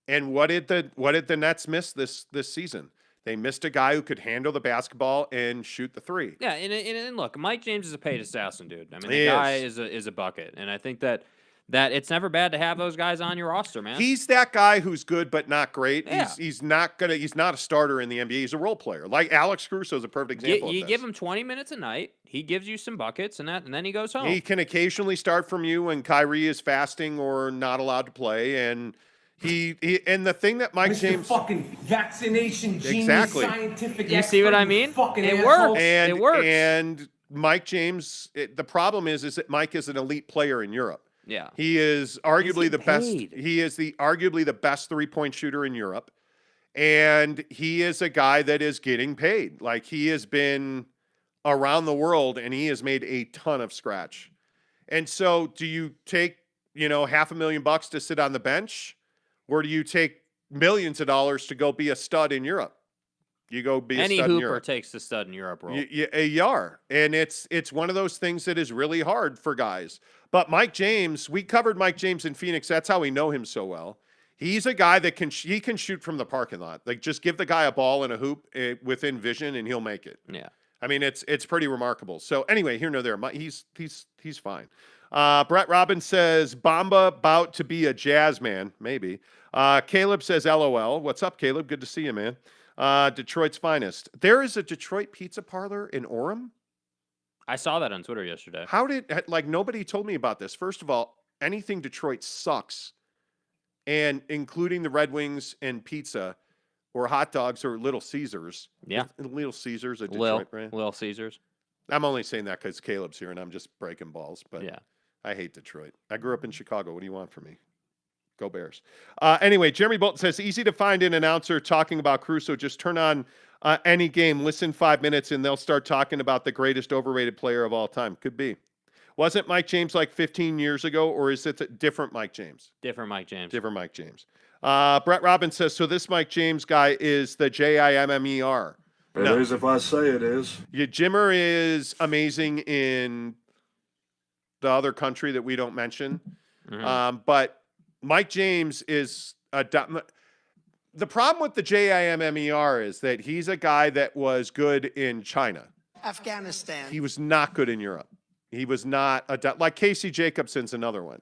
And what did the Nets miss this season? They missed a guy who could handle the basketball and shoot the three. Yeah, and look, Mike James is a paid assassin, dude. I mean, He the guy is. is a bucket, and I think that it's never bad to have those guys on your roster, man. He's that guy who's good but not great. Yeah. He's not a starter in the NBA. He's a role player. Like Alex Caruso is a perfect example. You of give this. him 20 minutes a night, he gives you some buckets, and then he goes home. He can occasionally start from you when Kyrie is fasting or not allowed to play, and he and the thing that Mike Mr. James fucking vaccination genius Exactly. scientific You expert, see what I you mean? fucking It asshole. works. and It works. and Mike James. The problem is that Mike is an elite player in Europe. Yeah. He is arguably the getting best. paid. He is arguably the best 3-point shooter in Europe, and he is a guy that is getting paid. Like he has been around the world, and he has made a ton of scratch. And so, do you take $500,000 to sit on the bench, or do you take millions of dollars to go be a stud in Europe. You go be a Any stud in hooper Europe. takes the stud in Europe role. You are. And it's one of those things that is really hard for guys. But Mike James, we covered Mike James in Phoenix. That's how we know him so well. He's a guy that can shoot from the parking lot. Like, just give the guy a ball and a hoop within vision, and he'll make it. Yeah. I mean, it's pretty remarkable. So anyway, here nor there. He's fine. Brett Robbins says Bamba about to be a jazz man, maybe. Caleb says LOL. What's up, Caleb? Good to see you, man. Detroit's finest. There is a Detroit pizza parlor in Orem. I saw that on Twitter yesterday. How did nobody told me about this? First of all, anything Detroit sucks, and including the Red Wings and pizza, or hot dogs, or Little Caesars. Yeah, Little Caesars, a Detroit brand. Little Caesars. I'm only saying that because Caleb's here, and I'm just breaking balls. But yeah, I hate Detroit. I grew up in Chicago. What do you want from me? Go Bears. Anyway, Jeremy Bolton says, easy to find an announcer talking about Caruso. Just turn on any game, listen 5 minutes, and they'll start talking about the greatest overrated player of all time. Could be. Wasn't Mike James like 15 years ago, or is it a different Mike James? Different Mike James. Different Mike James. Brett Robbins says, so this Mike James guy is the Jimmer. It is if I say it is. Yeah, Jimmer is amazing in the other country that we don't mention. Mm-hmm. But Mike James is the problem with the Jimmer is that he's a guy that was good in China. Afghanistan. He was not good in Europe. He was not like Casey Jacobson's another one.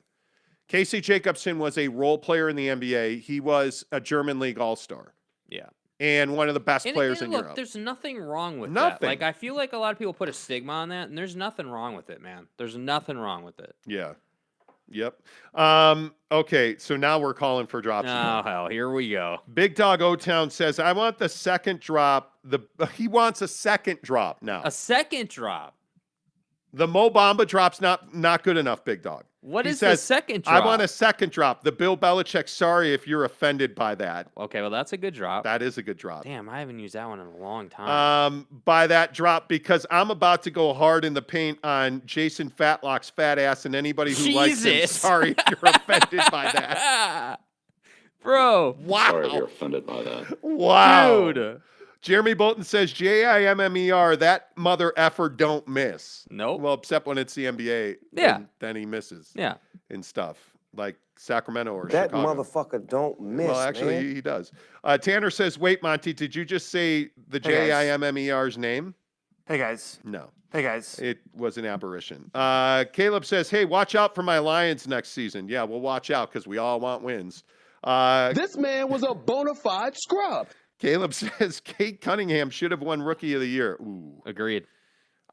Casey Jacobson was a role player in the NBA. He was a German league all-star. Yeah. And one of the best players in look, Europe. There's nothing wrong with Nothing. that. Like, I feel like a lot of people put a stigma on that, and there's nothing wrong with it, man. There's nothing wrong with it. Yeah. Yep. Okay, so now we're calling for drops. Oh, hell, here we go. Big Dog O-Town says, I want the second drop. He wants a second drop now. A second drop? The Mo Bamba drop's not good enough, Big Dog. What He is says, the second drop? I want a second drop. The Bill Belichick, sorry if you're offended by that. Okay, well, that's a good drop. That is a good drop. Damn, I haven't used that one in a long time. By that drop, because I'm about to go hard in the paint on Jason Fatlock's fat ass, and anybody who likes him, sorry if you're offended by that. Bro. Wow. Sorry if you're offended by that. Wow. Dude. Jeremy Bolton says, Jimmer, that mother effer don't miss. Nope. Well, except when it's the NBA. Yeah. Then he misses. Yeah. And stuff. Like Sacramento or that Chicago. motherfucker don't miss. Well, actually, man. he does. Tanner says, wait, Monty, did you just say the Jimmer's name? Hey, guys. No. Hey, guys. It was an aberration. Caleb says, hey, watch out for my Lions next season. Yeah, we'll watch out because we all want wins. This man was a bona fide scrub. Caleb says, Kate Cunningham should have won Rookie of the Year. Ooh. Agreed.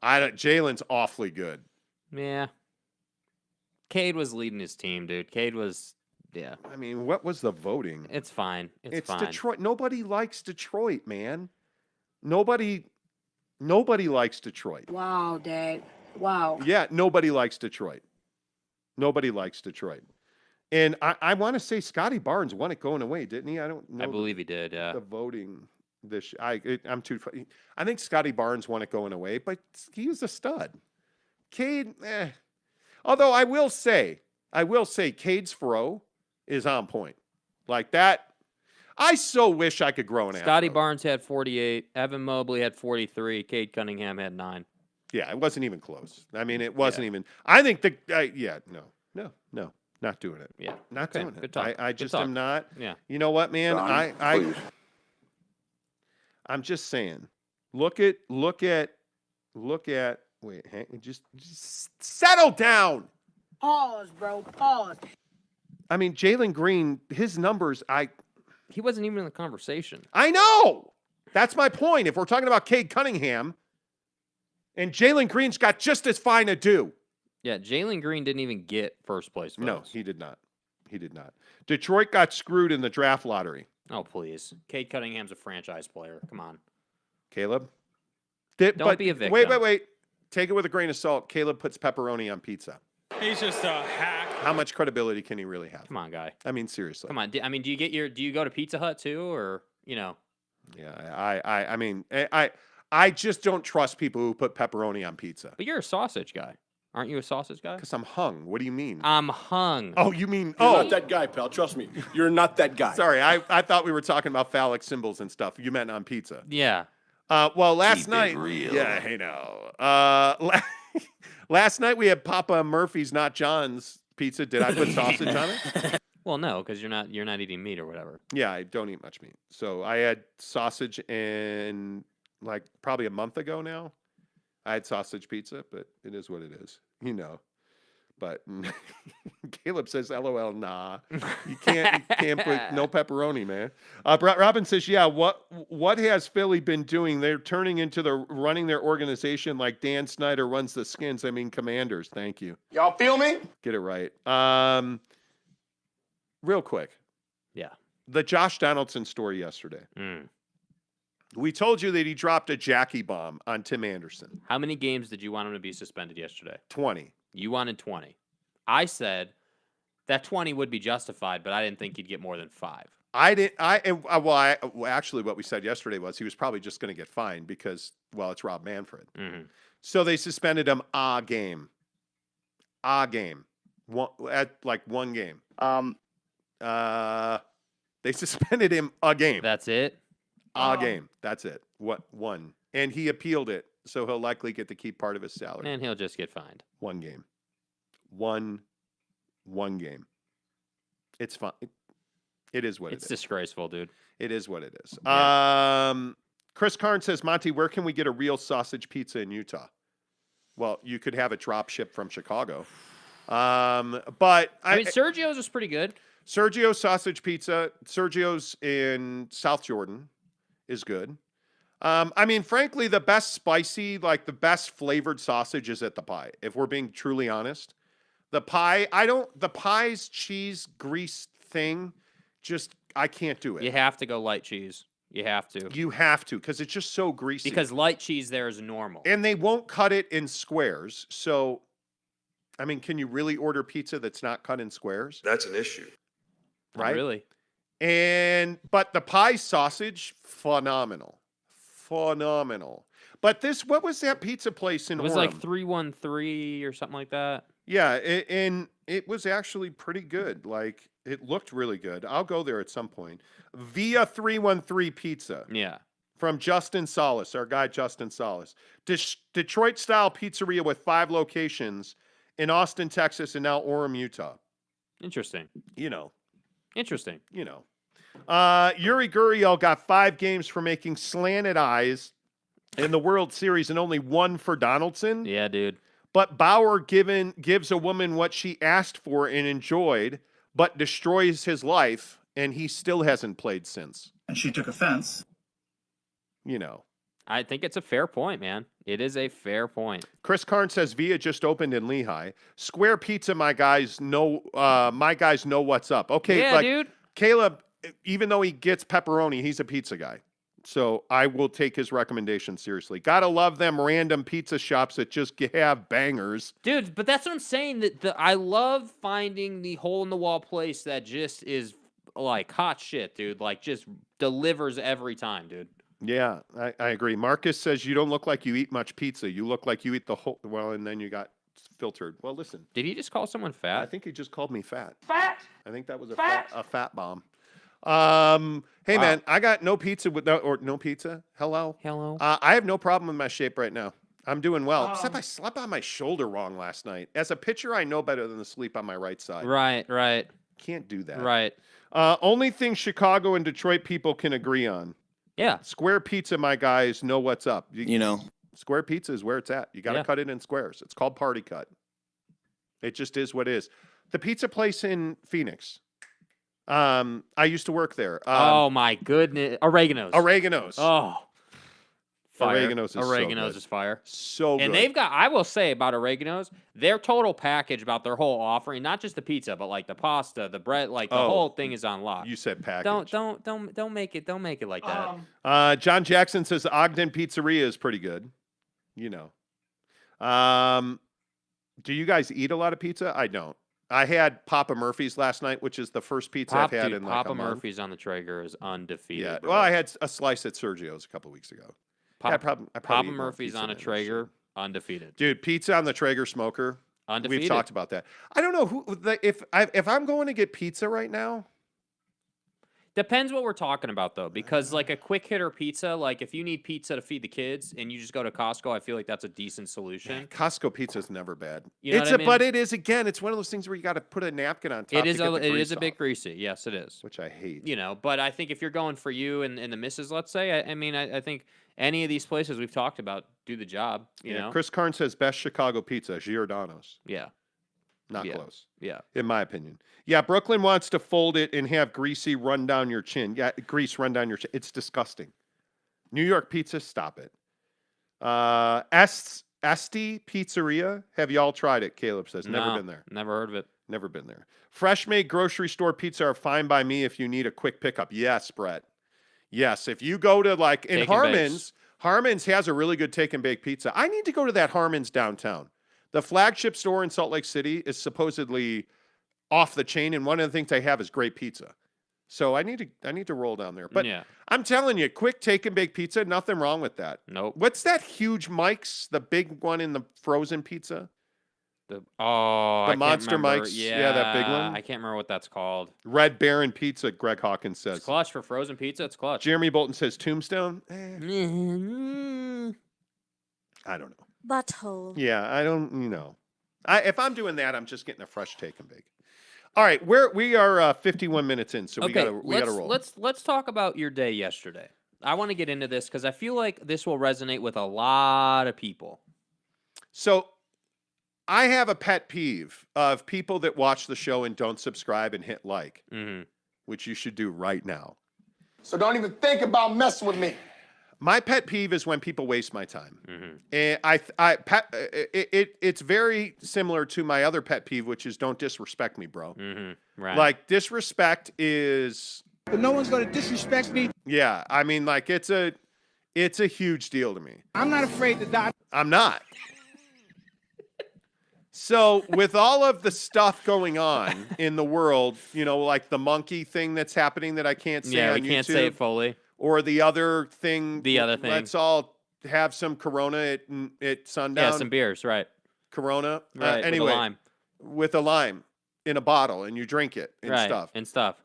Jalen's awfully good. Yeah. Cade was leading his team, dude. Cade was, yeah. I mean, what was the voting? It's fine. It's fine. Detroit. Nobody likes Detroit, man. Nobody likes Detroit. Wow, Dad. Wow. Yeah, nobody likes Detroit. Nobody likes Detroit. And I want to say Scotty Barnes won it going away, didn't he? I don't know. I believe he did, yeah. The voting I'm too. I think Scotty Barnes won it going away, but he was a stud. Cade, Although I will say, Cade's throw is on point. Like that. I so wish I could grow an Scotty afro. Barnes had 48. Evan Mobley had 43. Cade Cunningham had 9. Yeah, it wasn't even close. I mean, it wasn't even. I think no. Not doing it. Yeah. Not Okay, doing it. good talk. I Good just talk. am not. Yeah. You know what, man? Ron, I'm just saying. Look at wait, just settle down. Pause, bro. Pause. I mean, Jalen Green, his numbers, He wasn't even in the conversation. I know. That's my point. If we're talking about Cade Cunningham, and Jalen Green's got just as fine a due. Yeah, Jalen Green didn't even get first place votes. No, he did not. Detroit got screwed in the draft lottery. Oh, please. Cade Cunningham's a franchise player. Come on. Caleb? Don't be a victim. Wait. Take it with a grain of salt. Caleb puts pepperoni on pizza. He's just a hack. How much credibility can he really have? Come on, guy. I mean, seriously. Come on. Do you go to Pizza Hut too, or Yeah, I mean, I just don't trust people who put pepperoni on pizza. But you're a sausage guy. Aren't you a sausage guy? Because I'm hung. What do you mean? I'm hung. Oh, you mean You're not that guy, pal. Trust me. You're not that guy. Sorry, I thought we were talking about phallic symbols and stuff. You meant on pizza. Yeah. Well, last Keep it night. real. Yeah, hey now. Last night we had Papa Murphy's, not John's pizza. Did I put sausage on it? Well, no, because you're not eating meat or whatever. Yeah, I don't eat much meat. So I had sausage in like probably a month ago now. I had sausage pizza, but it is what it is, you know. But Caleb says, "LOL, nah, you can't put no pepperoni, man." Robin says, "Yeah, what has Philly been doing? They're turning into running their organization like Dan Snyder runs the Skins. I mean, Commanders. Thank you. Y'all feel me? Get it right. Real quick, Yeah. the Josh Donaldson story yesterday. We told you that he dropped a Jackie bomb on Tim Anderson. How many games did you want him to be suspended yesterday? 20. You wanted 20. I said that 20 would be justified, but I didn't think he'd get more than 5. Actually, what we said yesterday was he was probably just going to get fined because, well, it's Rob Manfred. Mm-hmm. So they suspended him a game. One game. They suspended him a game. That's it? A game. That's it. One. And he appealed it, so he'll likely get to keep part of his salary. And he'll just get fined. One game. One game. It's fine. It is what it is. It's disgraceful, dude. It is what it is. Yeah. Chris Karn says, Monty, where can we get a real sausage pizza in Utah? Well, you could have it drop shipped from Chicago. But I mean, Sergio's is pretty good. Sergio's sausage pizza, Sergio's in South Jordan is good. I mean, frankly, the best spicy, like the best flavored sausage is at the Pie, if we're being truly honest. The Pie's cheese grease thing, I can't do it. You have to go light cheese. You have to. You have to, because it's just so greasy. Because light cheese there is normal. And they won't cut it in squares. So, I mean, can you really order pizza that's not cut in squares? That's an issue. Not Right? really. But the Pie sausage, phenomenal. But what was that pizza place in Orem? It was like 313 or something like that. Yeah, and it was actually pretty good. Like, it looked really good. I'll go there at some point. Via 313 Pizza. Yeah. From Justin Solis, our guy Justin Solis. Detroit-style pizzeria with 5 locations in Austin, Texas, and now Orem, Utah. Interesting. Interesting. Yuri Gurriel got 5 games for making slanted eyes in the World Series and only 1 for Donaldson. Yeah, dude. But Bauer gives a woman what she asked for and enjoyed, but destroys his life, and he still hasn't played since. And she took offense. I think it's a fair point, man. It is a fair point. Chris Karn says Via just opened in Lehigh. Square Pizza, my guys know what's up. Okay, yeah, dude. Caleb, even though he gets pepperoni, he's a pizza guy. So I will take his recommendation seriously. Gotta love them random pizza shops that just have bangers. Dude, but that's what I'm saying. I love finding the hole in the wall place that just is like hot shit, dude. Like just delivers every time, dude. Yeah, I agree. Marcus says you don't look like you eat much pizza. You look like you eat the whole, well, and then you got filtered. Well, listen. Did he just call someone fat? I think he just called me fat. Fat? I think that was a Fat? fat bomb. Hey, man, I got no pizza no pizza. Hello. I have no problem with my shape right now. I'm doing well. Except I slept on my shoulder wrong last night. As a pitcher, I know better than to sleep on my right side. Right. Can't do that. Right. Only thing Chicago and Detroit people can agree on. Yeah. Square pizza, my guys, know what's up. Square pizza is where it's at. You got to cut it in squares. It's called Party Cut. It just is what it is. The pizza place in Phoenix. I used to work there. Oh my goodness. Oregano's. Oh. Fire. Oregano's is fire. So good. And they've got, I will say about Oregano's, their total package about their whole offering, not just the pizza, but like the pasta, the bread, like the whole thing is on lock. You said package. Don't make it like that. John Jackson says Ogden Pizzeria is pretty good. Do you guys eat a lot of pizza? I don't. I had Papa Murphy's last night, which is the first pizza I've had in like Papa a month. Murphy's on the Traeger is undefeated. Yeah. Bro. Well, I had a slice at Sergio's a couple weeks ago. Papa Murphy's on a Traeger Undefeated. Dude, pizza on the Traeger smoker. Undefeated. We've talked about that. I don't know if I'm going to get pizza right now. Depends what we're talking about, though, because like a quick hitter pizza, like if you need pizza to feed the kids and you just go to Costco, I feel like that's a decent solution. Costco pizza is never bad. You know what I mean? But it is, again, it's one of those things where you got to put a napkin on top. It is it is a bit greasy. Yes, it is. Which I hate. You know, but I think if you're going for you and the missus, let's say, I think any of these places we've talked about do the job. You know, Chris Karn says best Chicago pizza, Giordano's. Yeah. Not close. Yeah. In my opinion. Yeah, Brooklyn wants to fold it and have greasy run down your chin. Yeah, grease run down your chin. It's disgusting. New York pizza, stop it. Esti Pizzeria, have y'all tried it? Caleb says. Never been there. Never heard of it. Never been there. Fresh made grocery store pizza are fine by me if you need a quick pickup. Yes, Brett. Yes, if you go to like in Harmon's has a really good take and bake pizza. I need to go to that Harmon's downtown. The flagship store in Salt Lake City is supposedly off the chain, and one of the things they have is great pizza. So I need to roll down there. But I'm telling you, quick take and bake pizza, nothing wrong with that. Nope. What's that huge Mike's, the big one in the frozen pizza? The Monster Mike's. Yeah, that big one. I can't remember what that's called. Red Baron Pizza, Greg Hawkins says. It's clutch for frozen pizza. It's clutch. Jeremy Bolton says Tombstone. I don't know. Butthole. Yeah, I don't, if I'm doing that, I'm just getting a fresh take and bake. All right, we are 51 minutes in, so we gotta roll. Let's talk about your day yesterday. I want to get into this because I feel like this will resonate with a lot of people. So I have a pet peeve of people that watch the show and don't subscribe and hit like, which you should do right now. So don't even think about messing with me. My pet peeve is when people waste my time. And it's very similar to my other pet peeve, which is don't disrespect me, bro. Right. Like disrespect is. But no one's going to disrespect me. Yeah, I mean, like it's a huge deal to me. I'm not afraid to die. I'm not. So with all of the stuff going on in the world, like the monkey thing that's happening that I can't say on YouTube. Yeah, we can't say it fully. Or the other thing. Let's all have some Corona at sundown. Yeah, some beers, right. Corona. Right, anyway, with a lime in a bottle, and you drink it and stuff.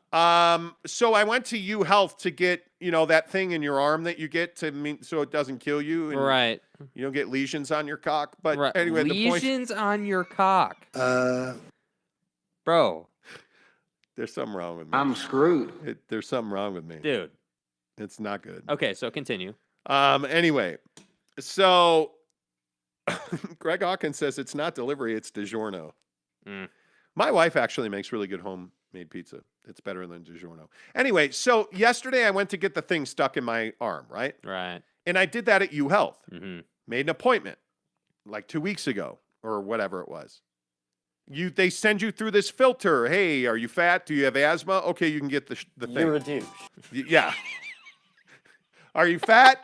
So I went to U Health to get, that thing in your arm that you get so it doesn't kill you. And right. You don't get lesions on your cock. But right. anyway, lesions on your cock. Bro. There's something wrong with me. I'm screwed. There's something wrong with me. Dude. It's not good. Okay, so continue. Anyway, so Greg Hawkins says it's not delivery, it's DiGiorno. My wife actually makes really good homemade pizza. It's better than DiGiorno. Anyway, so yesterday I went to get the thing stuck in my arm, right? Right. And I did that at U Health. Made an appointment like 2 weeks ago or whatever it was. They send you through this filter. Hey, are you fat? Do you have asthma? Okay, you can get the thing. You're a douche. Yeah. Are you fat?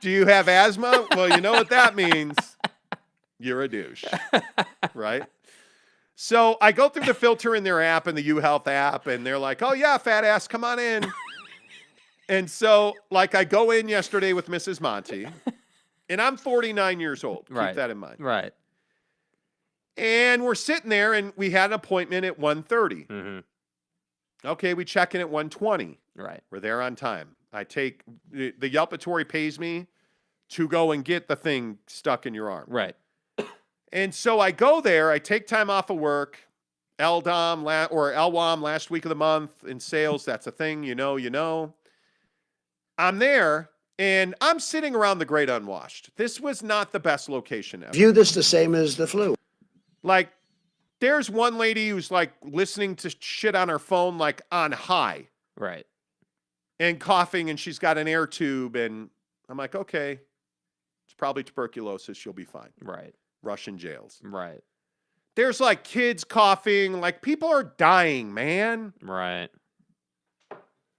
Do you have asthma? Well, you know what that means. You're a douche. Right? So I go through the filter in their app, in the U Health app, and they're like, oh, yeah, fat ass, come on in. And so, like, I go in yesterday with Mrs. Monty, and I'm 49 years old. Keep that in mind. Right. And we're sitting there, and we had an appointment at 1:30. Okay, we check in at 1:20. Right. We're there on time. I take the Yelpatory pays me to go and get the thing stuck in your arm. Right. And so I go there. I take time off of work. LDOM or LWOM last week of the month in sales. That's a thing. You know. I'm there, and I'm sitting around the Great Unwashed. This was not the best location ever. View this the same as the flu. Like, there's one lady who's like listening to shit on her phone, like on high. Right. And coughing, and she's got an air tube, and I'm like, okay, it's probably tuberculosis. She'll be fine. Right. Russian jails. Right. There's like kids coughing, like people are dying, man. Right.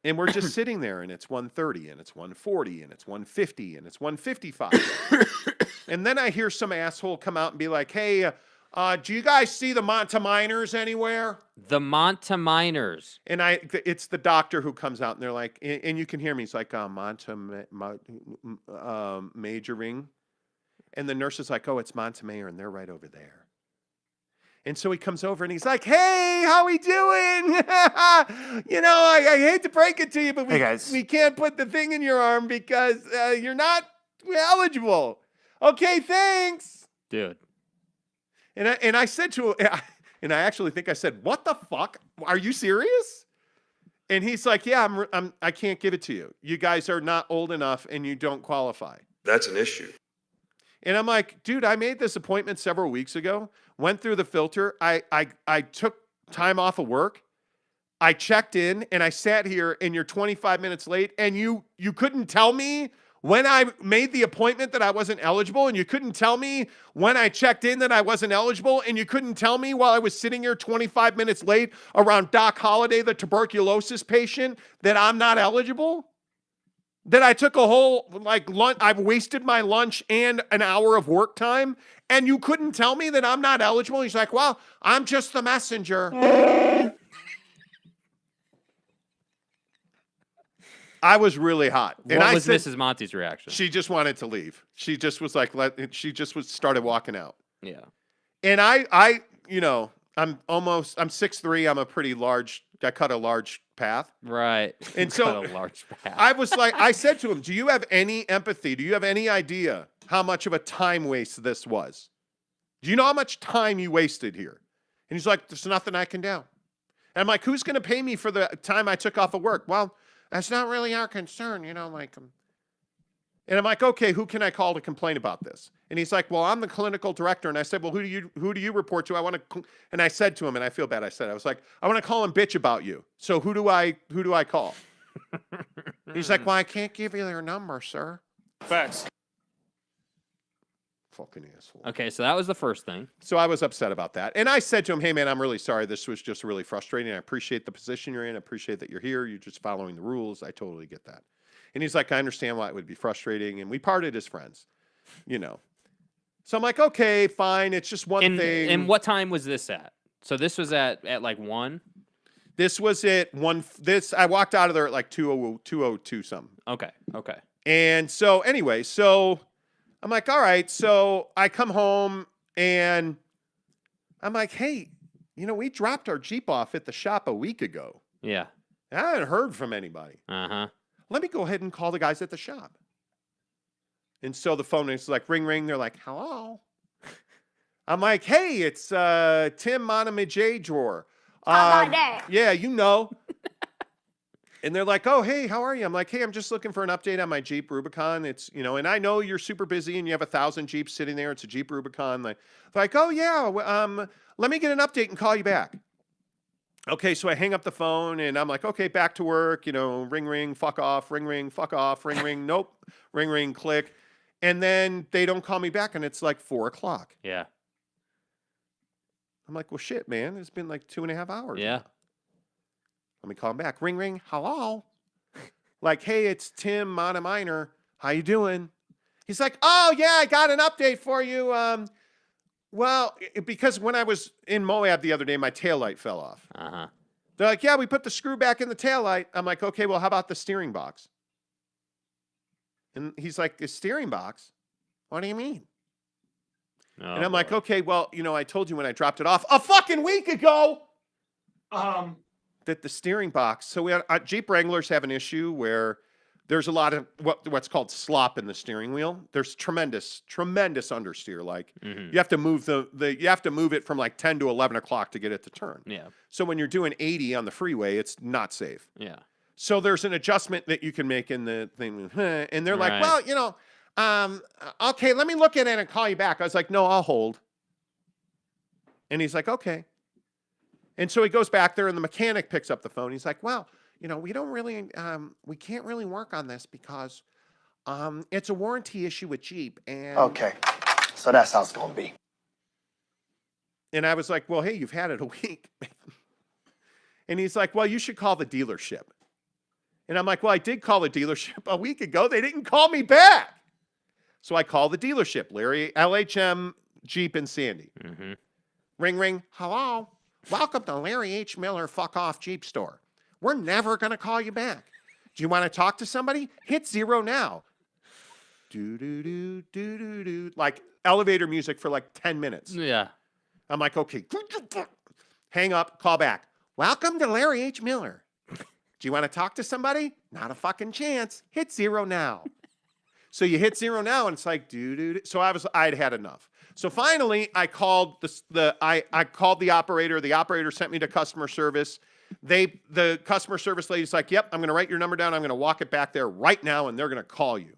And we're just sitting there, and it's 1:30, and it's 1:40, and it's 1:50, and it's 1:55. And then I hear some asshole come out and be like, hey, do you guys see the Monteminers anywhere? The Monteminers. And it's the doctor who comes out, and they're like, and you can hear me. He's like, majoring. And the nurse is like, oh, it's Montemayor, and they're right over there. And so he comes over and he's like, hey, how we doing? I hate to break it to you, but we can't put the thing in your arm because you're not eligible. Okay, thanks. Dude. And I said to him, and I actually think I said, what the fuck? Are you serious? And he's like, yeah, I can't give it to you. You guys are not old enough and you don't qualify. That's an issue. And I'm like, dude, I made this appointment several weeks ago, went through the filter. I took time off of work. I checked in and I sat here and you're 25 minutes late and you couldn't tell me when I made the appointment that I wasn't eligible, and you couldn't tell me when I checked in that I wasn't eligible, and you couldn't tell me while I was sitting here 25 minutes late around Doc Holliday, the tuberculosis patient, that I'm not eligible? That I took a whole, lunch, I've wasted my lunch and an hour of work time, and you couldn't tell me that I'm not eligible? He's like, well, I'm just the messenger. I was really hot. What was Mrs. Monty's reaction? She just wanted to leave. She just was like, started walking out. Yeah. And I'm 6'3". I'm a pretty large, I cut a large path. Right. And so a large path. I was like, I said to him, do you have any empathy? Do you have any idea how much of a time waste this was? Do you know how much time you wasted here? And he's like, there's nothing I can do. And I'm like, who's going to pay me for the time I took off of work? Well, that's not really our concern, And I'm like, okay, who can I call to complain about this? And he's like, well, I'm the clinical director. And I said, well, who do you report to? And I said to him, and I feel bad. I was like, I want to call him bitch about you. So who do I call? He's like, well, I can't give you their number, sir. Facts. Fucking asshole. Okay, so that was the first thing. So I was upset about that. And I said to him, hey, man, I'm really sorry. This was just really frustrating. I appreciate the position you're in. I appreciate that you're here. You're just following the rules. I totally get that. And he's like, I understand why it would be frustrating. And we parted as friends, So I'm like, okay, fine. It's just one thing. And what time was this at? So this was at like 1? This was at 1. I walked out of there at like 2:02 something. Okay. And so anyway, I'm like, all right. So I come home and I'm like, hey, we dropped our Jeep off at the shop a week ago. Yeah. I haven't heard from anybody. Uh-huh. Let me go ahead and call the guys at the shop. And so the phone is like, ring, ring. They're like, hello. I'm like, hey, it's Tim Monty drawer. How about that? Yeah, And they're like, oh, hey, how are you? I'm like, hey, I'm just looking for an update on my Jeep Rubicon. It's, and I know you're super busy and you have 1,000 Jeeps sitting there. It's a Jeep Rubicon. Like, oh, yeah, let me get an update and call you back. Okay, so I hang up the phone and I'm like, okay, back to work, ring, ring, fuck off, ring, fuck off, ring, nope, ring, click. And then they don't call me back and it's like 4:00. Yeah. I'm like, well, shit, man, it's been like 2.5 hours. Yeah. Let me call him back. Ring, hello. Like, hey, it's Tim Monty. How you doing? He's like, oh, yeah, I got an update for you. Well, because when I was in Moab the other day, my taillight fell off. Uh-huh. They're like, yeah, we put the screw back in the taillight. I'm like, okay, well, how about the steering box? And he's like, the steering box? What do you mean? Oh, and I'm like, okay, well, I told you when I dropped it off a fucking week ago. That the steering box. So we had, Jeep Wranglers have an issue where there's a lot of what's called slop in the steering wheel. There's tremendous understeer. Like you have to move you have to move it from like 10 to 11 o'clock to get it to turn. Yeah. So when you're doing 80 on the freeway, it's not safe. Yeah. So there's an adjustment that you can make in the thing, and they're like, Right. well, okay, let me look at it and call you back. I was like, no, I'll hold. And he's like, okay. And so he goes back there, and the mechanic picks up the phone. He's like, well, we don't really, we can't really work on this because it's a warranty issue with Jeep. And Okay, so that's how it's going to be. And I was like, well, hey, you've had it a week. And he's like, well, you should call the dealership. And I'm like, well, I did call the dealership a week ago. They didn't call me back. So I call the dealership, Larry, LHM Jeep and Sandy. Mm-hmm. Ring, hello. Welcome to Larry H. Miller Fuck Off Jeep Store. We're never going to call you back. Do you want to talk to somebody? Hit 0 now. do, like elevator music for like 10 minutes. Yeah. I'm like, okay. Hang up, call back. Welcome to Larry H. Miller. Do you want to talk to somebody? Not a fucking chance. Hit 0 now. So you hit 0 now, and it's like, So I'd had enough. So finally, I called I called the operator. The operator sent me to customer service. The customer service lady's like, yep, I'm going to write your number down. I'm going to walk it back there right now, and they're going to call you.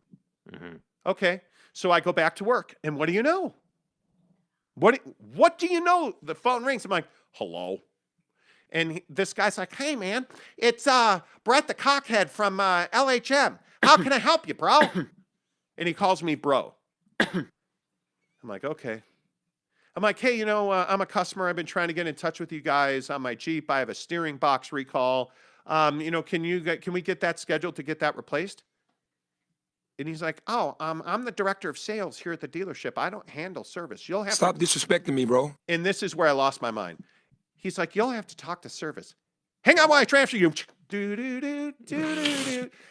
Mm-hmm. Okay. So I go back to work, and what do you know? What do you know? The phone rings. I'm like, hello. And this guy's like, hey, man, it's Brett the Cockhead from LHM. How can I help you, bro? And he calls me bro. I'm like, okay. I'm like, hey, I'm a customer. I've been trying to get in touch with you guys on my Jeep. I have a steering box recall. Can we get that scheduled to get that replaced? And he's like, oh, I'm the director of sales here at the dealership. I don't handle service. You'll have Stop disrespecting me, bro. And this is where I lost my mind. He's like, you'll have to talk to service. Hang on while I transfer you. And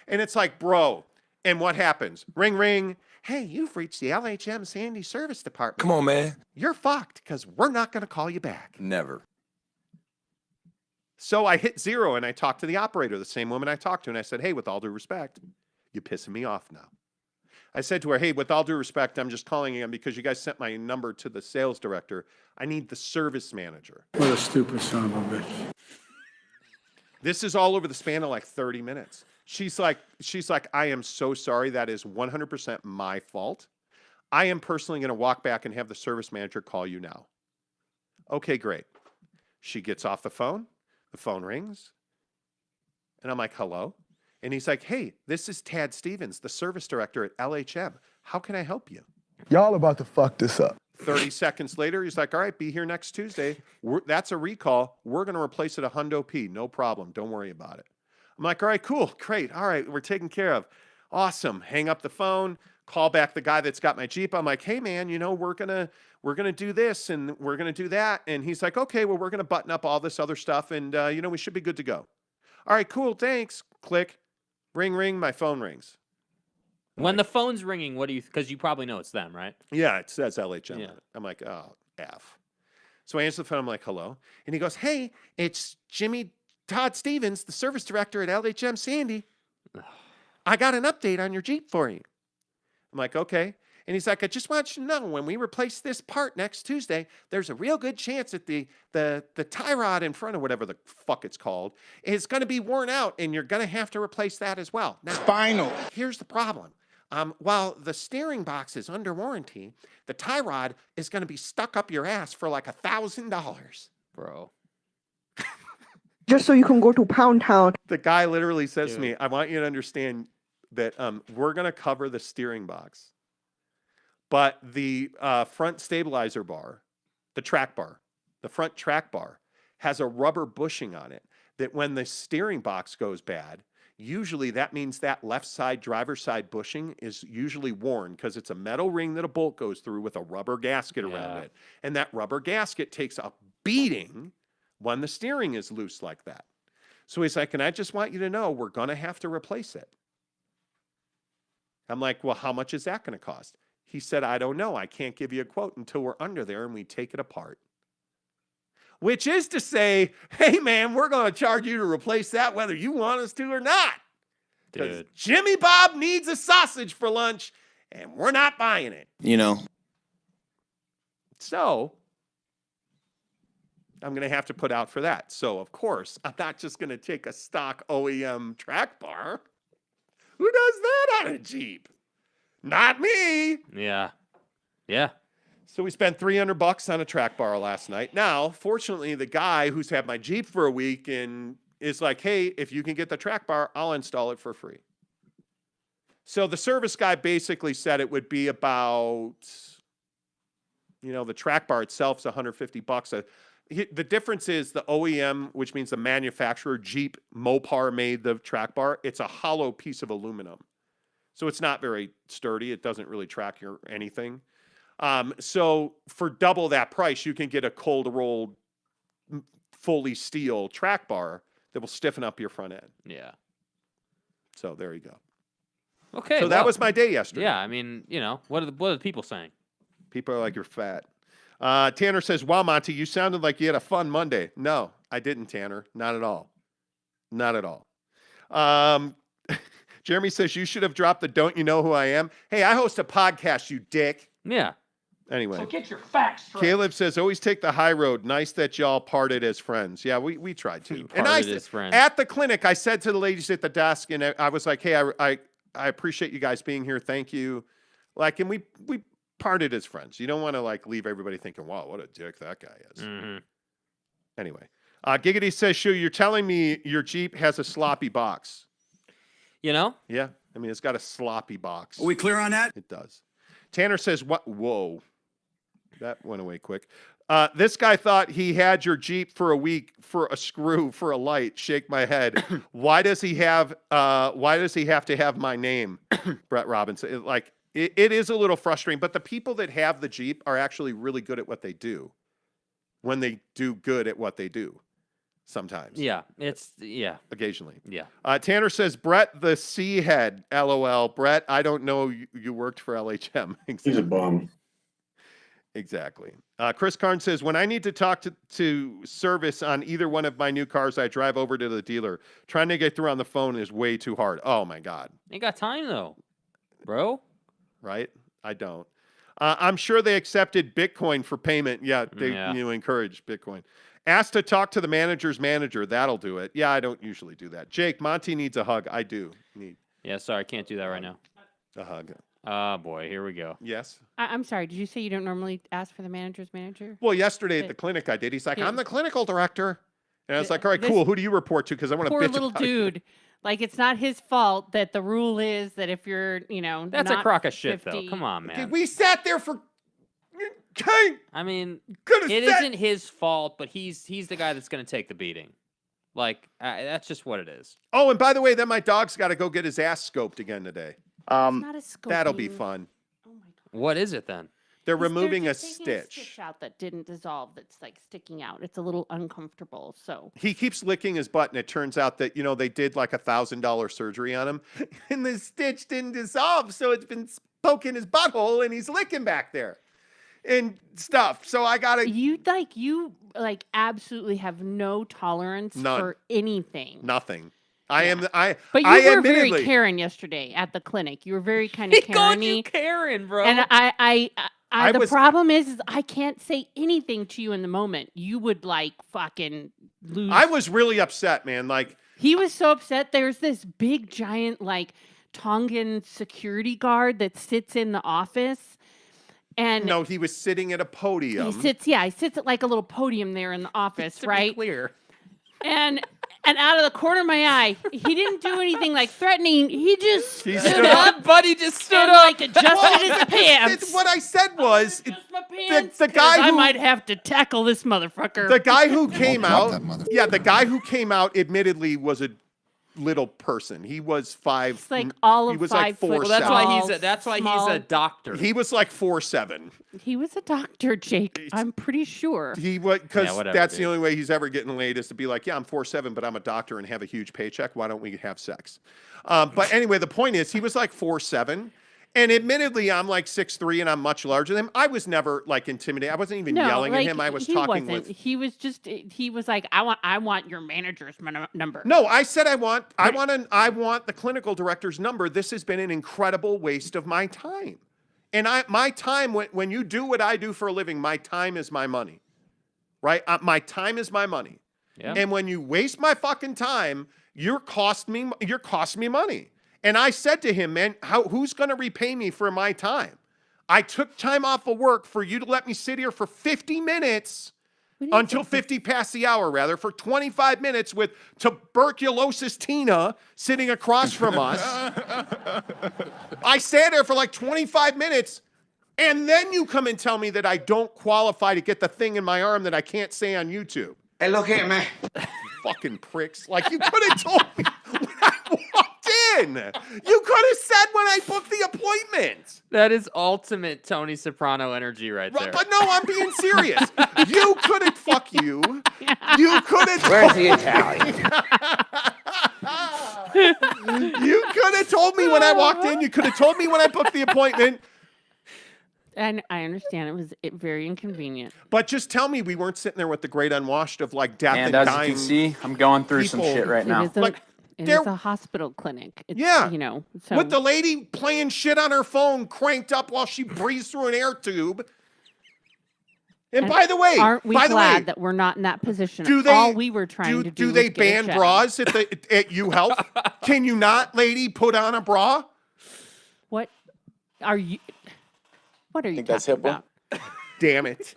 it's like, bro. And what happens? Ring, ring. Hey, you've reached the LHM Sandy Service Department. Come on, man. You're fucked because we're not going to call you back. Never. So I hit 0 and I talked to the operator, the same woman I talked to. And I said, hey, with all due respect, you're pissing me off now. I said to her, hey, with all due respect, I'm just calling in because you guys sent my number to the sales director. I need the service manager. What a stupid son of a bitch. This is all over the span of like 30 minutes. She's like, I am so sorry. That is 100% my fault. I am personally going to walk back and have the service manager call you now. Okay, great. She gets off the phone. The phone rings. And I'm like, hello? And he's like, hey, this is Tad Stevens, the service director at LHM. How can I help you? Y'all about to fuck this up. 30 seconds later, he's like, all right, be here next Tuesday. That's a recall. We're going to replace it a hundo P. No problem. Don't worry about it. I'm like, all right, cool. Great. All right. We're taken care of. Awesome. Hang up the phone, call back the guy that's got my Jeep. I'm like, hey man, we're going to do this and we're going to do that. And he's like, okay, well, we're going to button up all this other stuff. And we should be good to go. All right, cool. Thanks. Click. Ring, ring. My phone rings. When the phone's ringing, what do you, because you probably know it's them, right? Yeah, it says LHM. Yeah. I'm like, oh, F. So I answer the phone. I'm like, hello. And he goes, hey, it's Todd Stevens, the service director at LHM Sandy. I got an update on your Jeep for you. I'm like, okay. And he's like, I just want you to know, when we replace this part next Tuesday, there's a real good chance that the tie rod in front of whatever the fuck it's called is going to be worn out, and you're going to have to replace that as well. Now, Final. Here's the problem. While the steering box is under warranty, the tie rod is going to be stuck up your ass for like $1,000. Bro. Just so you can go to Pound Town. The guy literally says to me, I want you to understand that we're going to cover the steering box. But the front stabilizer bar, the front track bar, has a rubber bushing on it that when the steering box goes bad, usually that means that left side driver's side bushing is usually worn because it's a metal ring that a bolt goes through with a rubber gasket around it. And that rubber gasket takes a beating when the steering is loose like that. So he's like, and I just want you to know, we're going to have to replace it. I'm like, well, how much is that going to cost? He said, I don't know. I can't give you a quote until we're under there and we take it apart. Which is to say, hey, man, we're going to charge you to replace that whether you want us to or not. Because Jimmy Bob needs a sausage for lunch, and we're not buying it. So I'm going to have to put out for that. So, of course, I'm not just going to take a stock OEM track bar. Who does that on a Jeep? Not me. Yeah. Yeah. So we spent $300 on a track bar last night. Now, fortunately, the guy who's had my Jeep for a week and is like, hey, if you can get the track bar, I'll install it for free. So the service guy basically said it would be about, the track bar itself is $150. The difference is the OEM, which means the manufacturer, Jeep, Mopar made the track bar. It's a hollow piece of aluminum. So it's not very sturdy. It doesn't really track your anything. So for double that price, you can get a cold rolled, fully steel track bar that will stiffen up your front end. Yeah. So there you go. Okay. So that was my day yesterday. Yeah, I mean, what are the people saying? People are like, you're fat. Tanner says, wow, Monty, you sounded like you had a fun Monday. No, I didn't, Tanner. Not at all. Not at all. Jeremy says, you should have dropped the don't you know who I am? Hey, I host a podcast, you dick. Yeah. Anyway. So get your facts straight. Caleb says, always take the high road. Nice that y'all parted as friends. Yeah, we tried to. As friends. At the clinic, I said to the ladies at the desk, and I was like, hey, I appreciate you guys being here. Thank you. Like, and we parted as friends. You don't want to like leave everybody thinking, wow, what a dick that guy is. Mm-hmm. Anyway, Giggity says, Shu, you're telling me your Jeep has a sloppy box. Yeah. I mean, it's got a sloppy box. Are we clear on that? It does. Tanner says, what? Whoa. That went away quick. This guy thought he had your Jeep for a week for a screw for a light. Shake my head. Why does he have to have my name? Brett Robbins. It is a little frustrating, but the people that have the Jeep are actually really good at what they do when they do good at what they do. Sometimes. Yeah. Occasionally. Yeah. Tanner says, Brett the C head. LOL. Brett, I don't know you worked for LHM. He's a bum. Exactly. Chris Karn says, when I need to talk to service on either one of my new cars, I drive over to the dealer. Trying to get through on the phone is way too hard. Oh, my God. Ain't got time, though, bro. Right? I don't. I'm sure they accepted Bitcoin for payment. Yeah, they encourage Bitcoin. Asked to talk to the manager's manager. That'll do it. Yeah, I don't usually do that. Jake, Monty needs a hug. I do need. Yeah, sorry. I can't do that right now. A hug. Oh, boy. Here we go. Yes. I'm sorry. Did you say you don't normally ask for the manager's manager? Well, yesterday at the clinic I did. He's like, I'm the clinical director. And I was like, all right, cool. Who do you report to? Because I want to bitch poor little about dude. You. Like, it's not his fault that the rule is that if you're, That's not a crock of shit, 50, though. Come on, man. Okay, we sat there for... I mean, it isn't his fault, but he's the guy that's going to take the beating. Like, that's just what it is. Oh, and by the way, then my dog's got to go get his ass scoped again today. Not a scoping. That'll be fun. Oh my God. What is it then? They're removing They're a just taking stitch. A stitch out that didn't dissolve. That's like sticking out. It's a little uncomfortable. So He keeps licking his butt, and it turns out that they did like $1,000 surgery on him, and the stitch didn't dissolve, so it's been poking his butthole, and he's licking back there and stuff. So I gotta. You absolutely have no tolerance for anything. Nothing. But you I were very admittedly- Karen yesterday at the clinic. You were very kind of He called you Karen-y. Karen, bro. And the problem is I can't say anything to you in the moment. You would fucking lose. I was really upset, man. Like, he was so upset. There's this big giant Tongan security guard that sits in the office. And no, he was sitting at a podium. He sits at like a little podium there in the office, right? Be clear. And out of the corner of my eye, he didn't do anything threatening. He just He stood stood up. Buddy just stood and up. Adjusted his pants. What I said was My pants, the guy 'cause I who might have to tackle this motherfucker. the guy who came out. Yeah, the guy who came out admittedly was a little person. He was 5. It's like all of he was 5 like 4'7". foot. Well, that's why small. he's a doctor. He was like 4'7". He was a doctor, Jake. I'm pretty sure. He was because whatever, that's dude. the only way he's ever getting laid is to be like, yeah, I'm 4'7", but I'm a doctor and have a huge paycheck. Why don't we have sex? But anyway, the point is, he was like 4'7", and admittedly, I'm like 6'3", and I'm much larger than him. I was never intimidated. I wasn't even yelling at him. I was talking with. He was like, I want your manager's number. No, I said I want the clinical director's number. This has been an incredible waste of my time. And my time, when you do what I do for a living, my time is my money, right? My time is my money. Yeah. And when you waste my fucking time, you're costing me money. And I said to him, man, who's going to repay me for my time? I took time off of work for you to let me sit here for 50 minutes until 50 past the hour, rather, for 25 minutes with tuberculosis Tina sitting across from us. I sat there for 25 minutes, and then you come and tell me that I don't qualify to get the thing in my arm that I can't say on YouTube. Hey, look here, man. Fucking pricks. You could have told me when I walked in. You could have said when I booked the appointment. That is ultimate Tony Soprano energy right there. But no, I'm being serious. You could have, fuck you. You could have. Where's the Italian? You could have told me when I walked in. You could have told me when I booked the appointment. And I understand it was very inconvenient. But just tell me we weren't sitting there with the great unwashed of like death and as dying. you can see, I'm going through some people. shit right now. It is a hospital clinic. It's, Yeah. You know. So. With the lady playing shit on her phone cranked up while she breathes through an air tube. And by the way, aren't we glad that we're not in that position? All we were trying to do. Do they ban bras at U Health? Can you not, lady, put on a bra? What are you? What are you that's talking about? Damn it!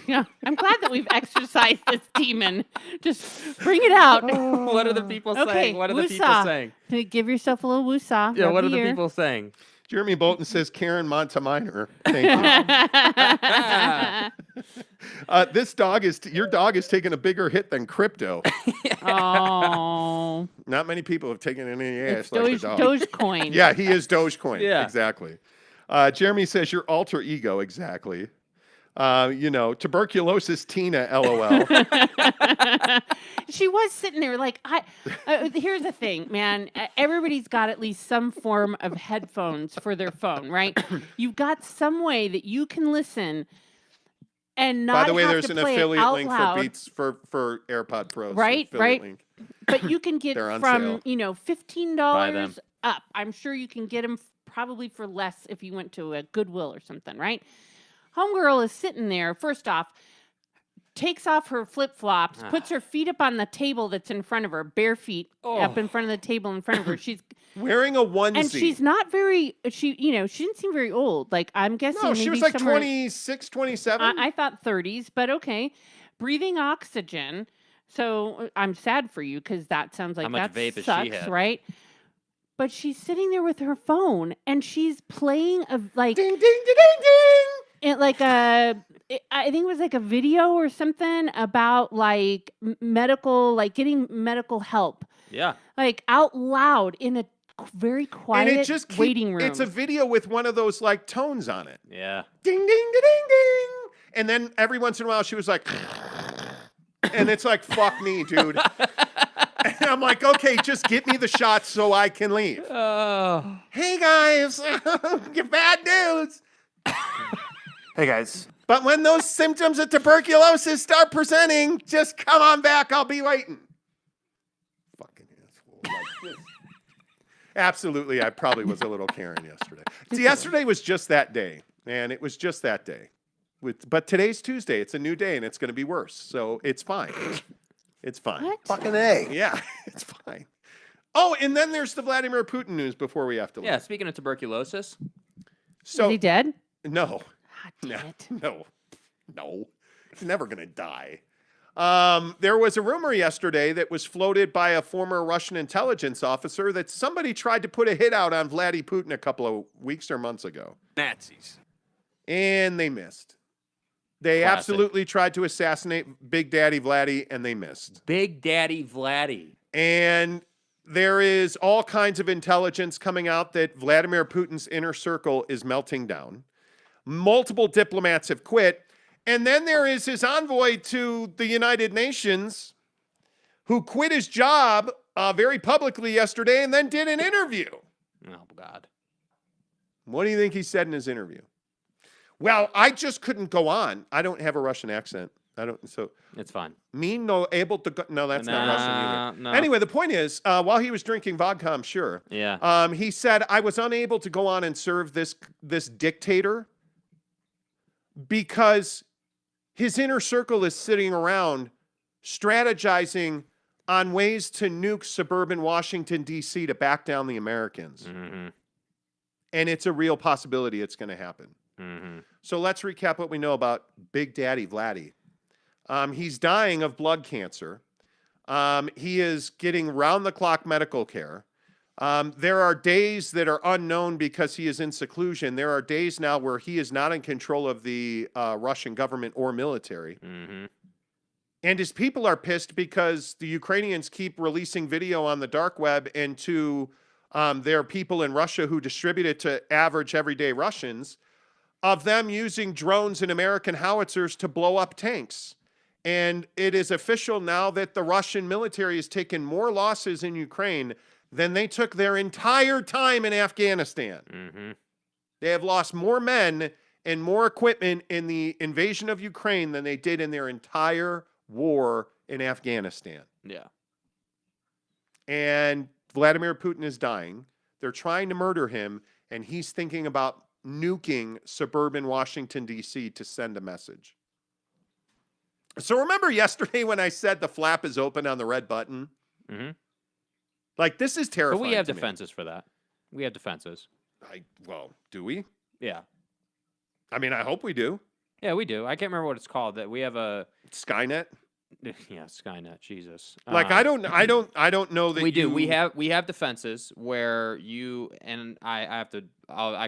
Yeah, I'm glad that we've exercised this demon. Just bring it out. What are the people saying? What are the people saying? Give yourself a little woosah. Yeah, what are the people saying? Jeremy Bolton says Karen Monteminer. Thank you. Your dog is taking a bigger hit than crypto. Oh. Not many people have taken any ass It's like the dog. Dogecoin. Yeah, he is Dogecoin. Yeah. Exactly. Jeremy says your alter ego. Exactly. Tuberculosis Tina, LOL. She was sitting there like, here's the thing, man. Everybody's got at least some form of headphones for their phone, right? You've got some way that you can listen and not By the way, have there's to an play affiliate it link out for Beats for AirPod Pros. Right, right. Link. But you can get They're on from, sale. $15 up. I'm sure you can get them probably for less if you went to a Goodwill or something, right? Homegirl is sitting there, first off, takes off her flip-flops, puts her feet up on the table that's in front of her, bare feet up in front of the table in front of her. She's wearing a onesie. And she's not very, she didn't seem very old. Like, I'm guessing No, she was like 26, 27. I thought 30s, but okay. Breathing oxygen. So I'm sad for you because that sounds like that sucks, right? But she's sitting there with her phone and she's playing a like ding ding ding ding ding. I think it was like a video or something about like medical, like getting medical help. Yeah. Like out loud in a very quiet waiting room. It's a video with one of those like tones on it. Yeah. Ding ding ding ding ding. And then every once in a while she was like, and it's like, fuck me, dude. And I'm like, okay, just get me the shots so I can leave. Hey guys, bad news. Hey guys. But when those symptoms of tuberculosis start presenting, just come on back. I'll be waiting. Fucking asshole. Like this. Absolutely, I probably was a little Karen yesterday. See, yesterday was just that day, man. It was just that day. But today's Tuesday. It's a new day, and it's going to be worse. So it's fine. It's fine. What? Fucking A. Yeah, it's fine. Oh, and then there's the Vladimir Putin news before we have to leave. Yeah, speaking of tuberculosis. So, is he dead? No. No. He's never going to die. There was a rumor yesterday that was floated by a former Russian intelligence officer that somebody tried to put a hit out on Vladimir Putin a couple of weeks or months ago. Nazis. And they missed. They absolutely tried to assassinate Big Daddy Vladdy, and they missed. Big Daddy Vladdy. And there is all kinds of intelligence coming out that Vladimir Putin's inner circle is melting down. Multiple diplomats have quit. And then there is his envoy to the United Nations who quit his job very publicly yesterday and then did an interview. Oh, God. What do you think he said in his interview? Well, I just couldn't go on. I don't have a Russian accent. So it's fine. Me no able to go. No, that's not Russian either. No. Anyway, the point is, while he was drinking vodka, I'm sure. Yeah. He said, I was unable to go on and serve this dictator because his inner circle is sitting around strategizing on ways to nuke suburban Washington, D.C. to back down the Americans. Mm-hmm. And it's a real possibility it's going to happen. Mm-hmm. So let's recap what we know about Big Daddy Vladdy. He's dying of blood cancer. He is getting round-the-clock medical care. There are days that are unknown because he is in seclusion. There are days now where he is not in control of the Russian government or military. Mm-hmm. And his people are pissed because the Ukrainians keep releasing video on the dark web and to their people in Russia who distribute it to average everyday Russians of them using drones and American howitzers to blow up tanks. And it is official now that the Russian military has taken more losses in Ukraine than they took their entire time in Afghanistan. Mm-hmm. They have lost more men and more equipment in the invasion of Ukraine than they did in their entire war in Afghanistan. Yeah. And Vladimir Putin is dying. They're trying to murder him, and he's thinking about nuking suburban Washington, D.C. to send a message. So remember yesterday when I said the flap is open on the red button? Mm-hmm. Like, this is terrifying. But we have to me. defenses for that. We have defenses. Well, do we? Yeah. I mean, I hope we do. Yeah, we do. I can't remember what it's called. That we have a Skynet. Yeah, Skynet. Jesus. Like I don't know that we do. We have defenses where you and I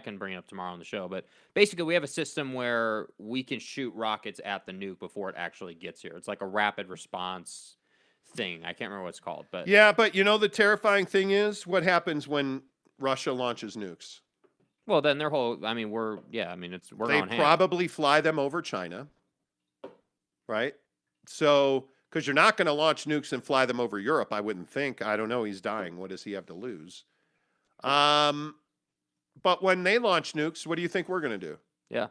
can bring it up tomorrow on the show. But basically, we have a system where we can shoot rockets at the nuke before it actually gets here. It's like a rapid response thing. I can't remember what it's called. But yeah, but you know the terrifying thing is what happens when Russia launches nukes. Well, then their whole. I mean, we're They probably fly them over China, right? So, because you're not going to launch nukes and fly them over Europe, I wouldn't think. I don't know. He's dying. What does he have to lose? But when they launch nukes, what do you think we're going to do? Yeah.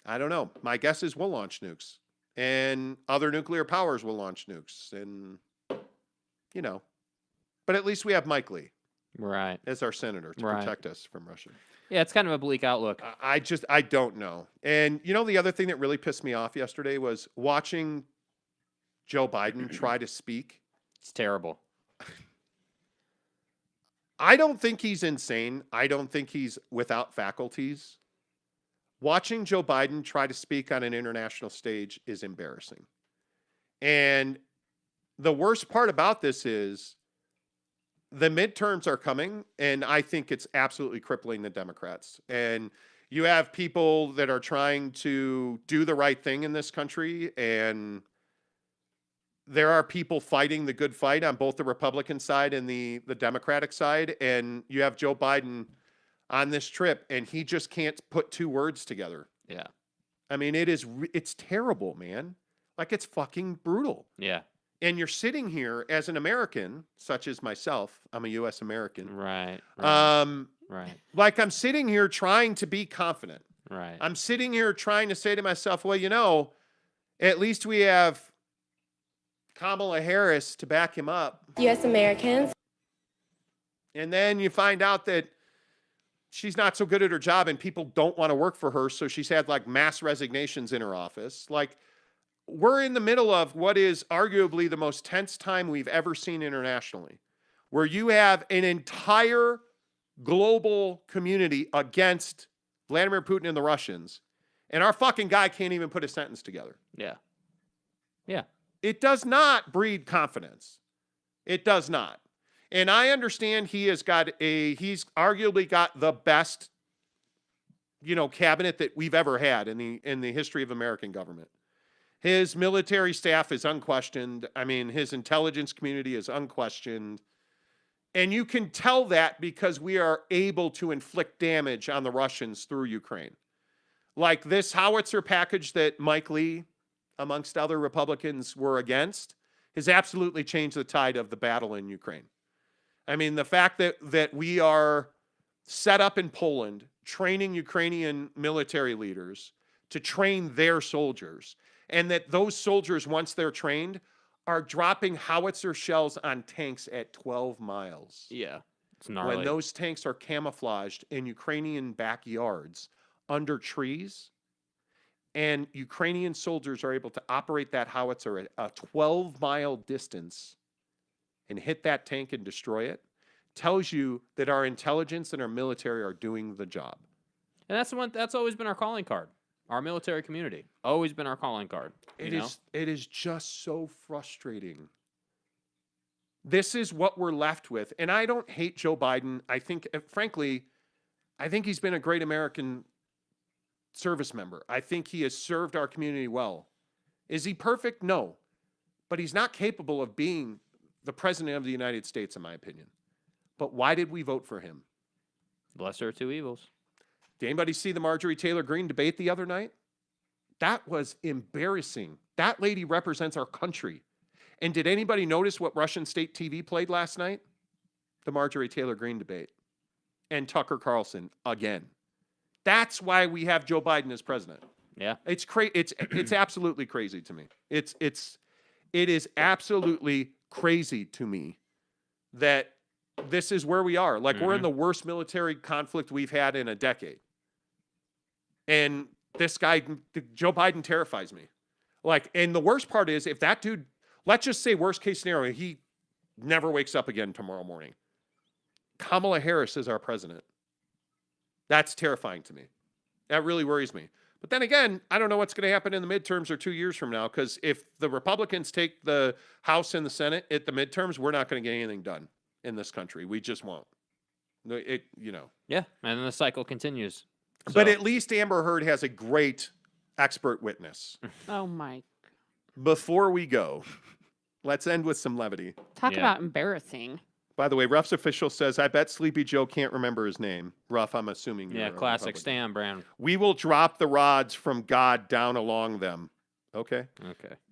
I don't know. My guess is we'll launch nukes, and other nuclear powers will launch nukes, and you know. But at least we have Mike Lee, right, as our senator to protect us from Russia. Yeah, it's kind of a bleak outlook. I don't know. And you know, the other thing that really pissed me off yesterday was watching Joe Biden try to speak. It's terrible. I don't think he's insane. I don't think he's without faculties. Watching Joe Biden try to speak on an international stage is embarrassing. And the worst part about this is the midterms are coming, and I think it's absolutely crippling the Democrats. And you have people that are trying to do the right thing in this country, and there are people fighting the good fight on both the Republican side and the Democratic side. And you have Joe Biden on this trip, and he just can't put two words together. Yeah. I mean, it's terrible, man. Like, it's fucking brutal. Yeah. And you're sitting here as an American, such as myself. I'm a U.S. American. Right. Right. Like, I'm sitting here trying to be confident. Right. I'm sitting here trying to say to myself, well, you know, at least we have Kamala Harris to back him up. U.S. Americans. And then you find out that she's not so good at her job and people don't want to work for her. So she's had like mass resignations in her office. Like, we're in the middle of what is arguably the most tense time we've ever seen internationally, where you have an entire global community against Vladimir Putin and the Russians, and our fucking guy can't even put a sentence together. Yeah. Yeah. It does not breed confidence. It does not. And I understand he's arguably got the best, cabinet that we've ever had in the history of American government. His military staff is unquestioned. I mean, his intelligence community is unquestioned. And you can tell that because we are able to inflict damage on the Russians through Ukraine. Like this howitzer package that Mike Lee, amongst other Republicans, were against, has absolutely changed the tide of the battle in Ukraine. I mean, the fact that we are set up in Poland, training Ukrainian military leaders to train their soldiers, and that those soldiers, once they're trained, are dropping howitzer shells on tanks at 12 miles. Yeah, it's gnarly. When those tanks are camouflaged in Ukrainian backyards under trees, and Ukrainian soldiers are able to operate that howitzer at a 12-mile distance and hit that tank and destroy it, tells you that our intelligence and our military are doing the job. And that's always been our calling card. Our military community. Always been our calling card. It is just so frustrating. This is what we're left with. And I don't hate Joe Biden. I think, frankly, he's been a great American service member. I think he has served our community well. Is he perfect? No. But he's not capable of being the president of the United States, in my opinion. But why did we vote for him? Lesser of two evils. Did anybody see the Marjorie Taylor Greene debate the other night? That was embarrassing. That lady represents our country. And did anybody notice what Russian state TV played last night? The Marjorie Taylor Greene debate. And Tucker Carlson again. That's why we have Joe Biden as president. Yeah. It's absolutely crazy to me. It is absolutely crazy to me that this is where we are. Like, we're in the worst military conflict we've had in a decade. And this guy, Joe Biden, terrifies me. Like, and the worst part is, if that dude, let's just say worst case scenario, he never wakes up again tomorrow morning. Kamala Harris is our president. That's terrifying to me. That really worries me. But then again, I don't know what's going to happen in the midterms or 2 years from now, because if the Republicans take the House and the Senate at the midterms, we're not going to get anything done in this country. We just won't. Yeah, and then the cycle continues. So. But at least Amber Heard has a great expert witness. Oh, my. Before we go, let's end with some levity. Talk about embarrassing. By the way, Ruff's official says, I bet Sleepy Joe can't remember his name. Ruff, I'm assuming you're classic Stan Brown. We will drop the rods from God down along them. Okay.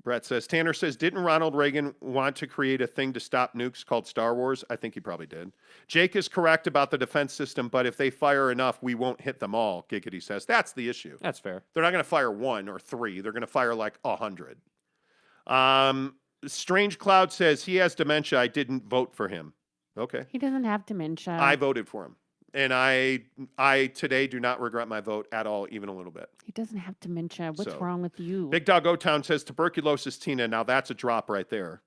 Brett says, Tanner says, didn't Ronald Reagan want to create a thing to stop nukes called Star Wars? I think he probably did. Jake is correct about the defense system, but if they fire enough, we won't hit them all, Giggity says. That's the issue. That's fair. They're not going to fire 1 or 3. They're going to fire like 100. Strange Cloud says, he has dementia. I didn't vote for him. Okay. He doesn't have dementia. I voted for him. And I today do not regret my vote at all, even a little bit. He doesn't have dementia. What's wrong with you? Big Dog O-Town says tuberculosis, Tina. Now that's a drop right there.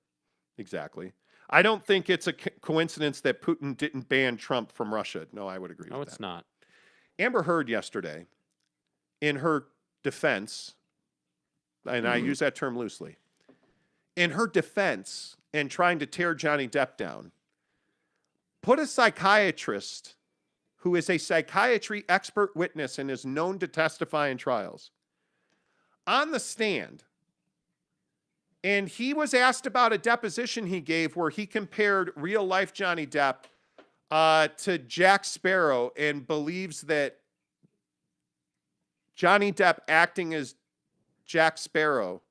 Exactly. I don't think it's a coincidence that Putin didn't ban Trump from Russia. No, I would agree with that. No, it's not. Amber Heard yesterday, in her defense, and I use that term loosely, in her defense and trying to tear Johnny Depp down, put a psychiatrist who is a psychiatry expert witness and is known to testify in trials on the stand. And he was asked about a deposition he gave where he compared real life Johnny Depp to Jack Sparrow and believes that Johnny Depp acting as Jack Sparrow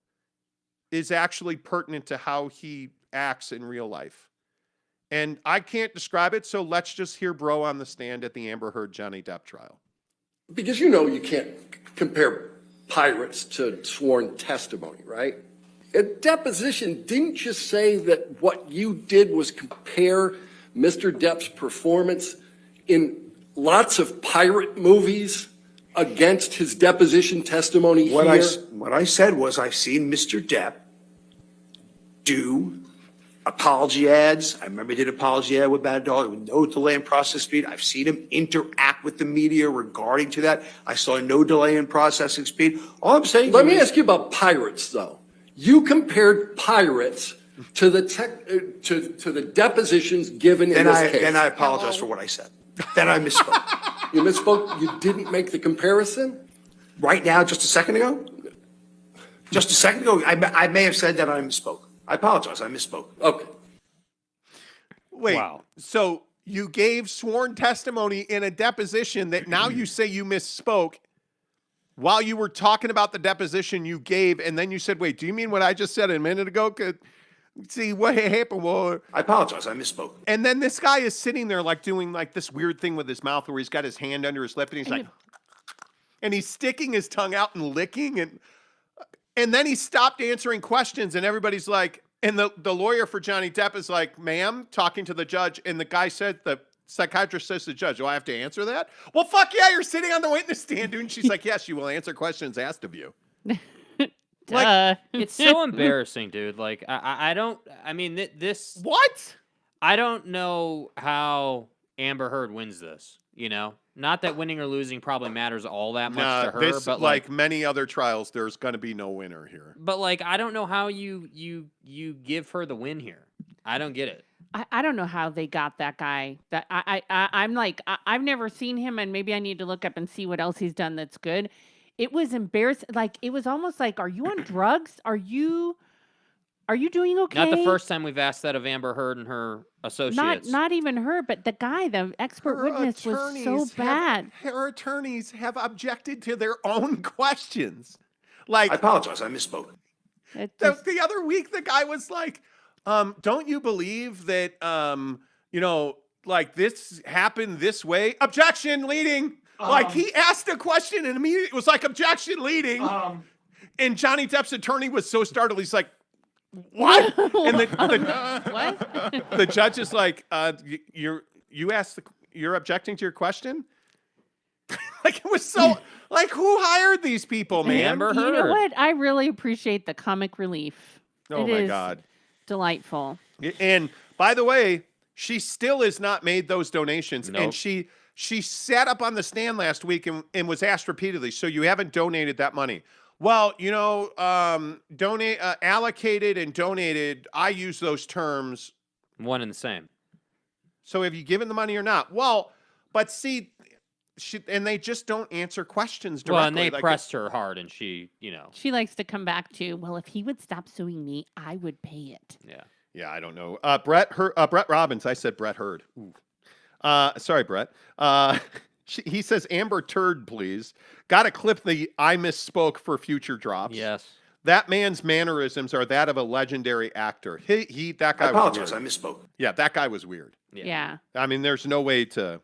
is actually pertinent to how he acts in real life. And I can't describe it, so let's just hear Bro on the stand at the Amber Heard Johnny Depp trial. Because you know you can't compare pirates to sworn testimony, right? A deposition, didn't you say that what you did was compare Mr. Depp's performance in lots of pirate movies against his deposition testimony What here? I said was I've seen Mr. Depp do apology ads. I remember he did an apology ad with Bad Dog with no delay in process speed. I've seen him interact with the media regarding to that. I saw no delay in processing speed. All I'm saying. Let me ask you about pirates, though. You compared pirates to the to the depositions given in this case. Then I apologize for what I said. Then I misspoke. You misspoke? You didn't make the comparison? Right now, just a second ago? Just a second ago, I may have said that I misspoke. I apologize. I misspoke. Okay. Wait. Wow. So you gave sworn testimony in a deposition that now you say you misspoke while you were talking about the deposition you gave, and then you said, wait, do you mean what I just said a minute ago? See what happened? Well, I apologize. I misspoke. And then this guy is sitting there like doing like this weird thing with his mouth where he's got his hand under his lip and he's like, and he's sticking his tongue out and licking, and then he stopped answering questions, and everybody's like, and the lawyer for Johnny Depp is like, ma'am, talking to the judge, and the guy said, the psychiatrist says to the judge, do I have to answer that? Well, fuck yeah, you're sitting on the witness stand, dude. And she's like, yes, you will answer questions asked of you. Like, it's so embarrassing, dude. Like, I don't, I mean, this. What? I don't know how Amber Heard wins this, you know? Not that winning or losing probably matters all that much to her, but like many other trials, there's going to be no winner here. But like, I don't know how you give her the win here. I don't get it. I don't know how they got that guy. That I'm like, I've never seen him, and maybe I need to look up and see what else he's done that's good. It was embarrassing. Like, it was almost like, are you on drugs? Are you doing okay? Not the first time we've asked that of Amber Heard and her associates. Not even her, but the guy, the expert witness, was so bad. Her attorneys have objected to their own questions. Like, I apologize. I misspoke. The other week, the guy was like, don't you believe that, like this happened this way? Objection, leading. Like he asked a question and immediately it was like, objection, leading. And Johnny Depp's attorney was so startled. He's like, what? And the judge is like, you're objecting to your question? Like it was so, like who hired these people, man? Amber Heard. You know what? I really appreciate the comic relief. Oh my God. Delightful. And by the way, she still has not made those donations. Nope. And she sat up on the stand last week and was asked repeatedly, so you haven't donated that money. Well, allocated and donated, I use those terms. One and the same. So have you given the money or not? Well, but see, and they just don't answer questions directly. Well, and they pressed her hard, and she, She likes to come back to, well, if he would stop suing me, I would pay it. Yeah. Yeah, I don't know. Brett Robbins. I said Brett Heard. Ooh. Sorry, Brett. He says, Amber Turd, please. Got to clip the I misspoke for future drops. Yes. That man's mannerisms are that of a legendary actor. That guy I apologize. was weird. I misspoke. Yeah, that guy was weird. Yeah. I mean, there's no way to.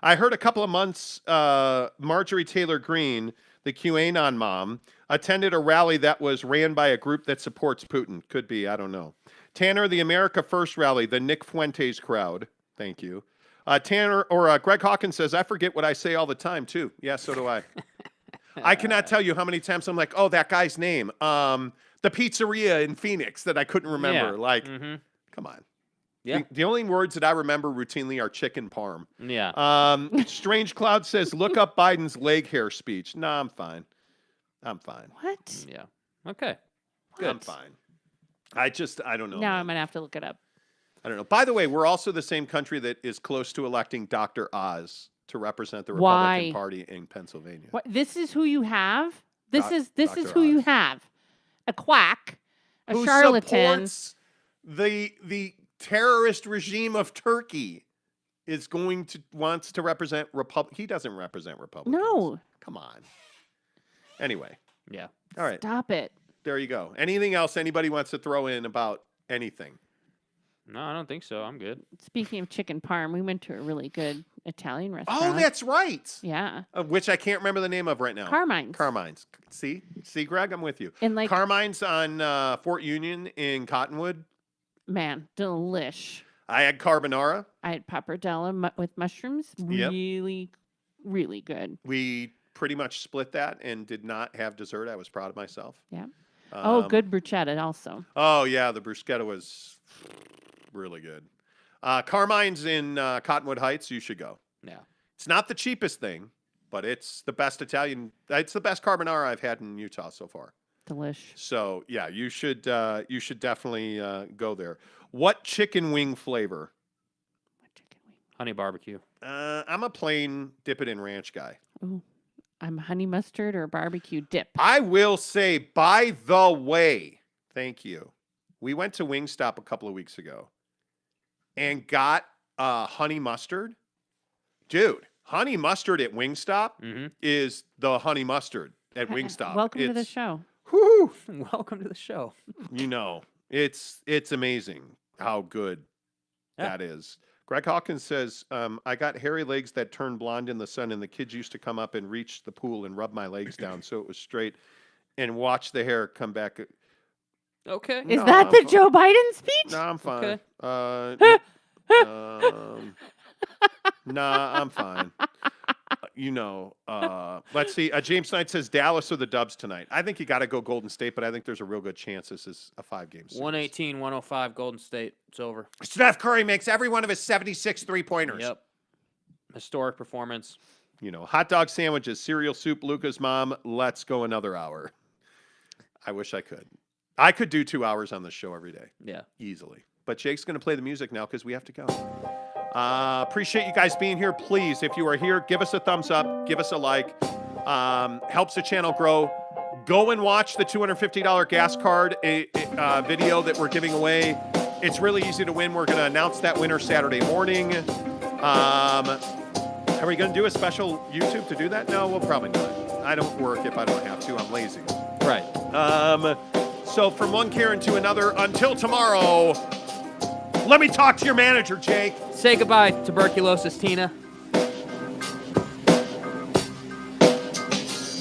I heard a couple of months, Marjorie Taylor Greene, the QAnon mom, attended a rally that was ran by a group that supports Putin. Could be, I don't know. Tanner, the America First rally, the Nick Fuentes crowd. Thank you. Greg Hawkins says, I forget what I say all the time, too. Yeah, so do I. I cannot tell you how many times I'm like, oh, that guy's name. The pizzeria in Phoenix that I couldn't remember. Yeah. Like, come on. Yeah. The only words that I remember routinely are chicken parm. Yeah. Strange Cloud says, look up Biden's leg hair speech. No, I'm fine. What? Yeah. Okay. Good. I'm fine. I don't know. Now I'm going to have to look it up. I don't know. By the way, we're also the same country that is close to electing Dr. Oz to represent the Republican Party in Pennsylvania. What? This is who you have? This is Dr. who you Oz. have. A quack, a who charlatan. Supports the terrorist regime of Turkey wants to represent He doesn't represent Republicans. No. Come on. Anyway. Yeah. All right. Stop it. There you go. Anything else anybody wants to throw in about anything? No, I don't think so. I'm good. Speaking of chicken parm, we went to a really good Italian restaurant. Oh, that's right. Yeah. Which I can't remember the name of right now. Carmine's. See, Greg, I'm with you. And like Carmine's on Fort Union in Cottonwood. Man, delish. I had carbonara. I had pappardella with mushrooms. Really, really good. We pretty much split that and did not have dessert. I was proud of myself. Yeah. Good bruschetta also. Oh, yeah. The bruschetta was really good. Carmine's in Cottonwood Heights. You should go. Yeah. It's not the cheapest thing, but it's the best Italian. It's the best carbonara I've had in Utah so far. Delish. So yeah, you should definitely go there. What chicken wing flavor? Honey barbecue. I'm a plain dip it in ranch guy. Ooh, I'm honey mustard or barbecue dip. I will say, by the way, thank you. We went to Wingstop a couple of weeks ago and got honey mustard. Dude, honey mustard at Wingstop is the honey mustard at Wingstop. Welcome to the show. Whoo! Welcome to the show. It's amazing how good that is. Greg Hawkins says, I got hairy legs that turned blonde in the sun, and the kids used to come up and reach the pool and rub my legs down so it was straight and watch the hair come back. Okay. Is that the Joe Biden speech? No, I'm fine. Okay. Nah, I'm fine. Let's see. James Knight says Dallas or the Dubs tonight. I think you got to go Golden State, but I think there's a real good chance this is a 5-game series. 118-105 Golden State. It's over. Steph Curry makes every one of his 76 3-pointers. Yep. Historic performance. Hot dog sandwiches, cereal soup, Luka's mom. Let's go another hour. I wish I could. I could do 2 hours on this show every day. Yeah. Easily. But Jake's going to play the music now because we have to go. Appreciate you guys being here. Please, if you are here, give us a thumbs up. Give us a like. Helps the channel grow. Go and watch the $250 gas card video that we're giving away. It's really easy to win. We're going to announce that winner Saturday morning. Are we going to do a special YouTube to do that? No, we'll probably not. I don't work if I don't have to. I'm lazy. Right. So from one Karen to another, until tomorrow, let me talk to your manager, Jake. Say goodbye, tuberculosis Tina.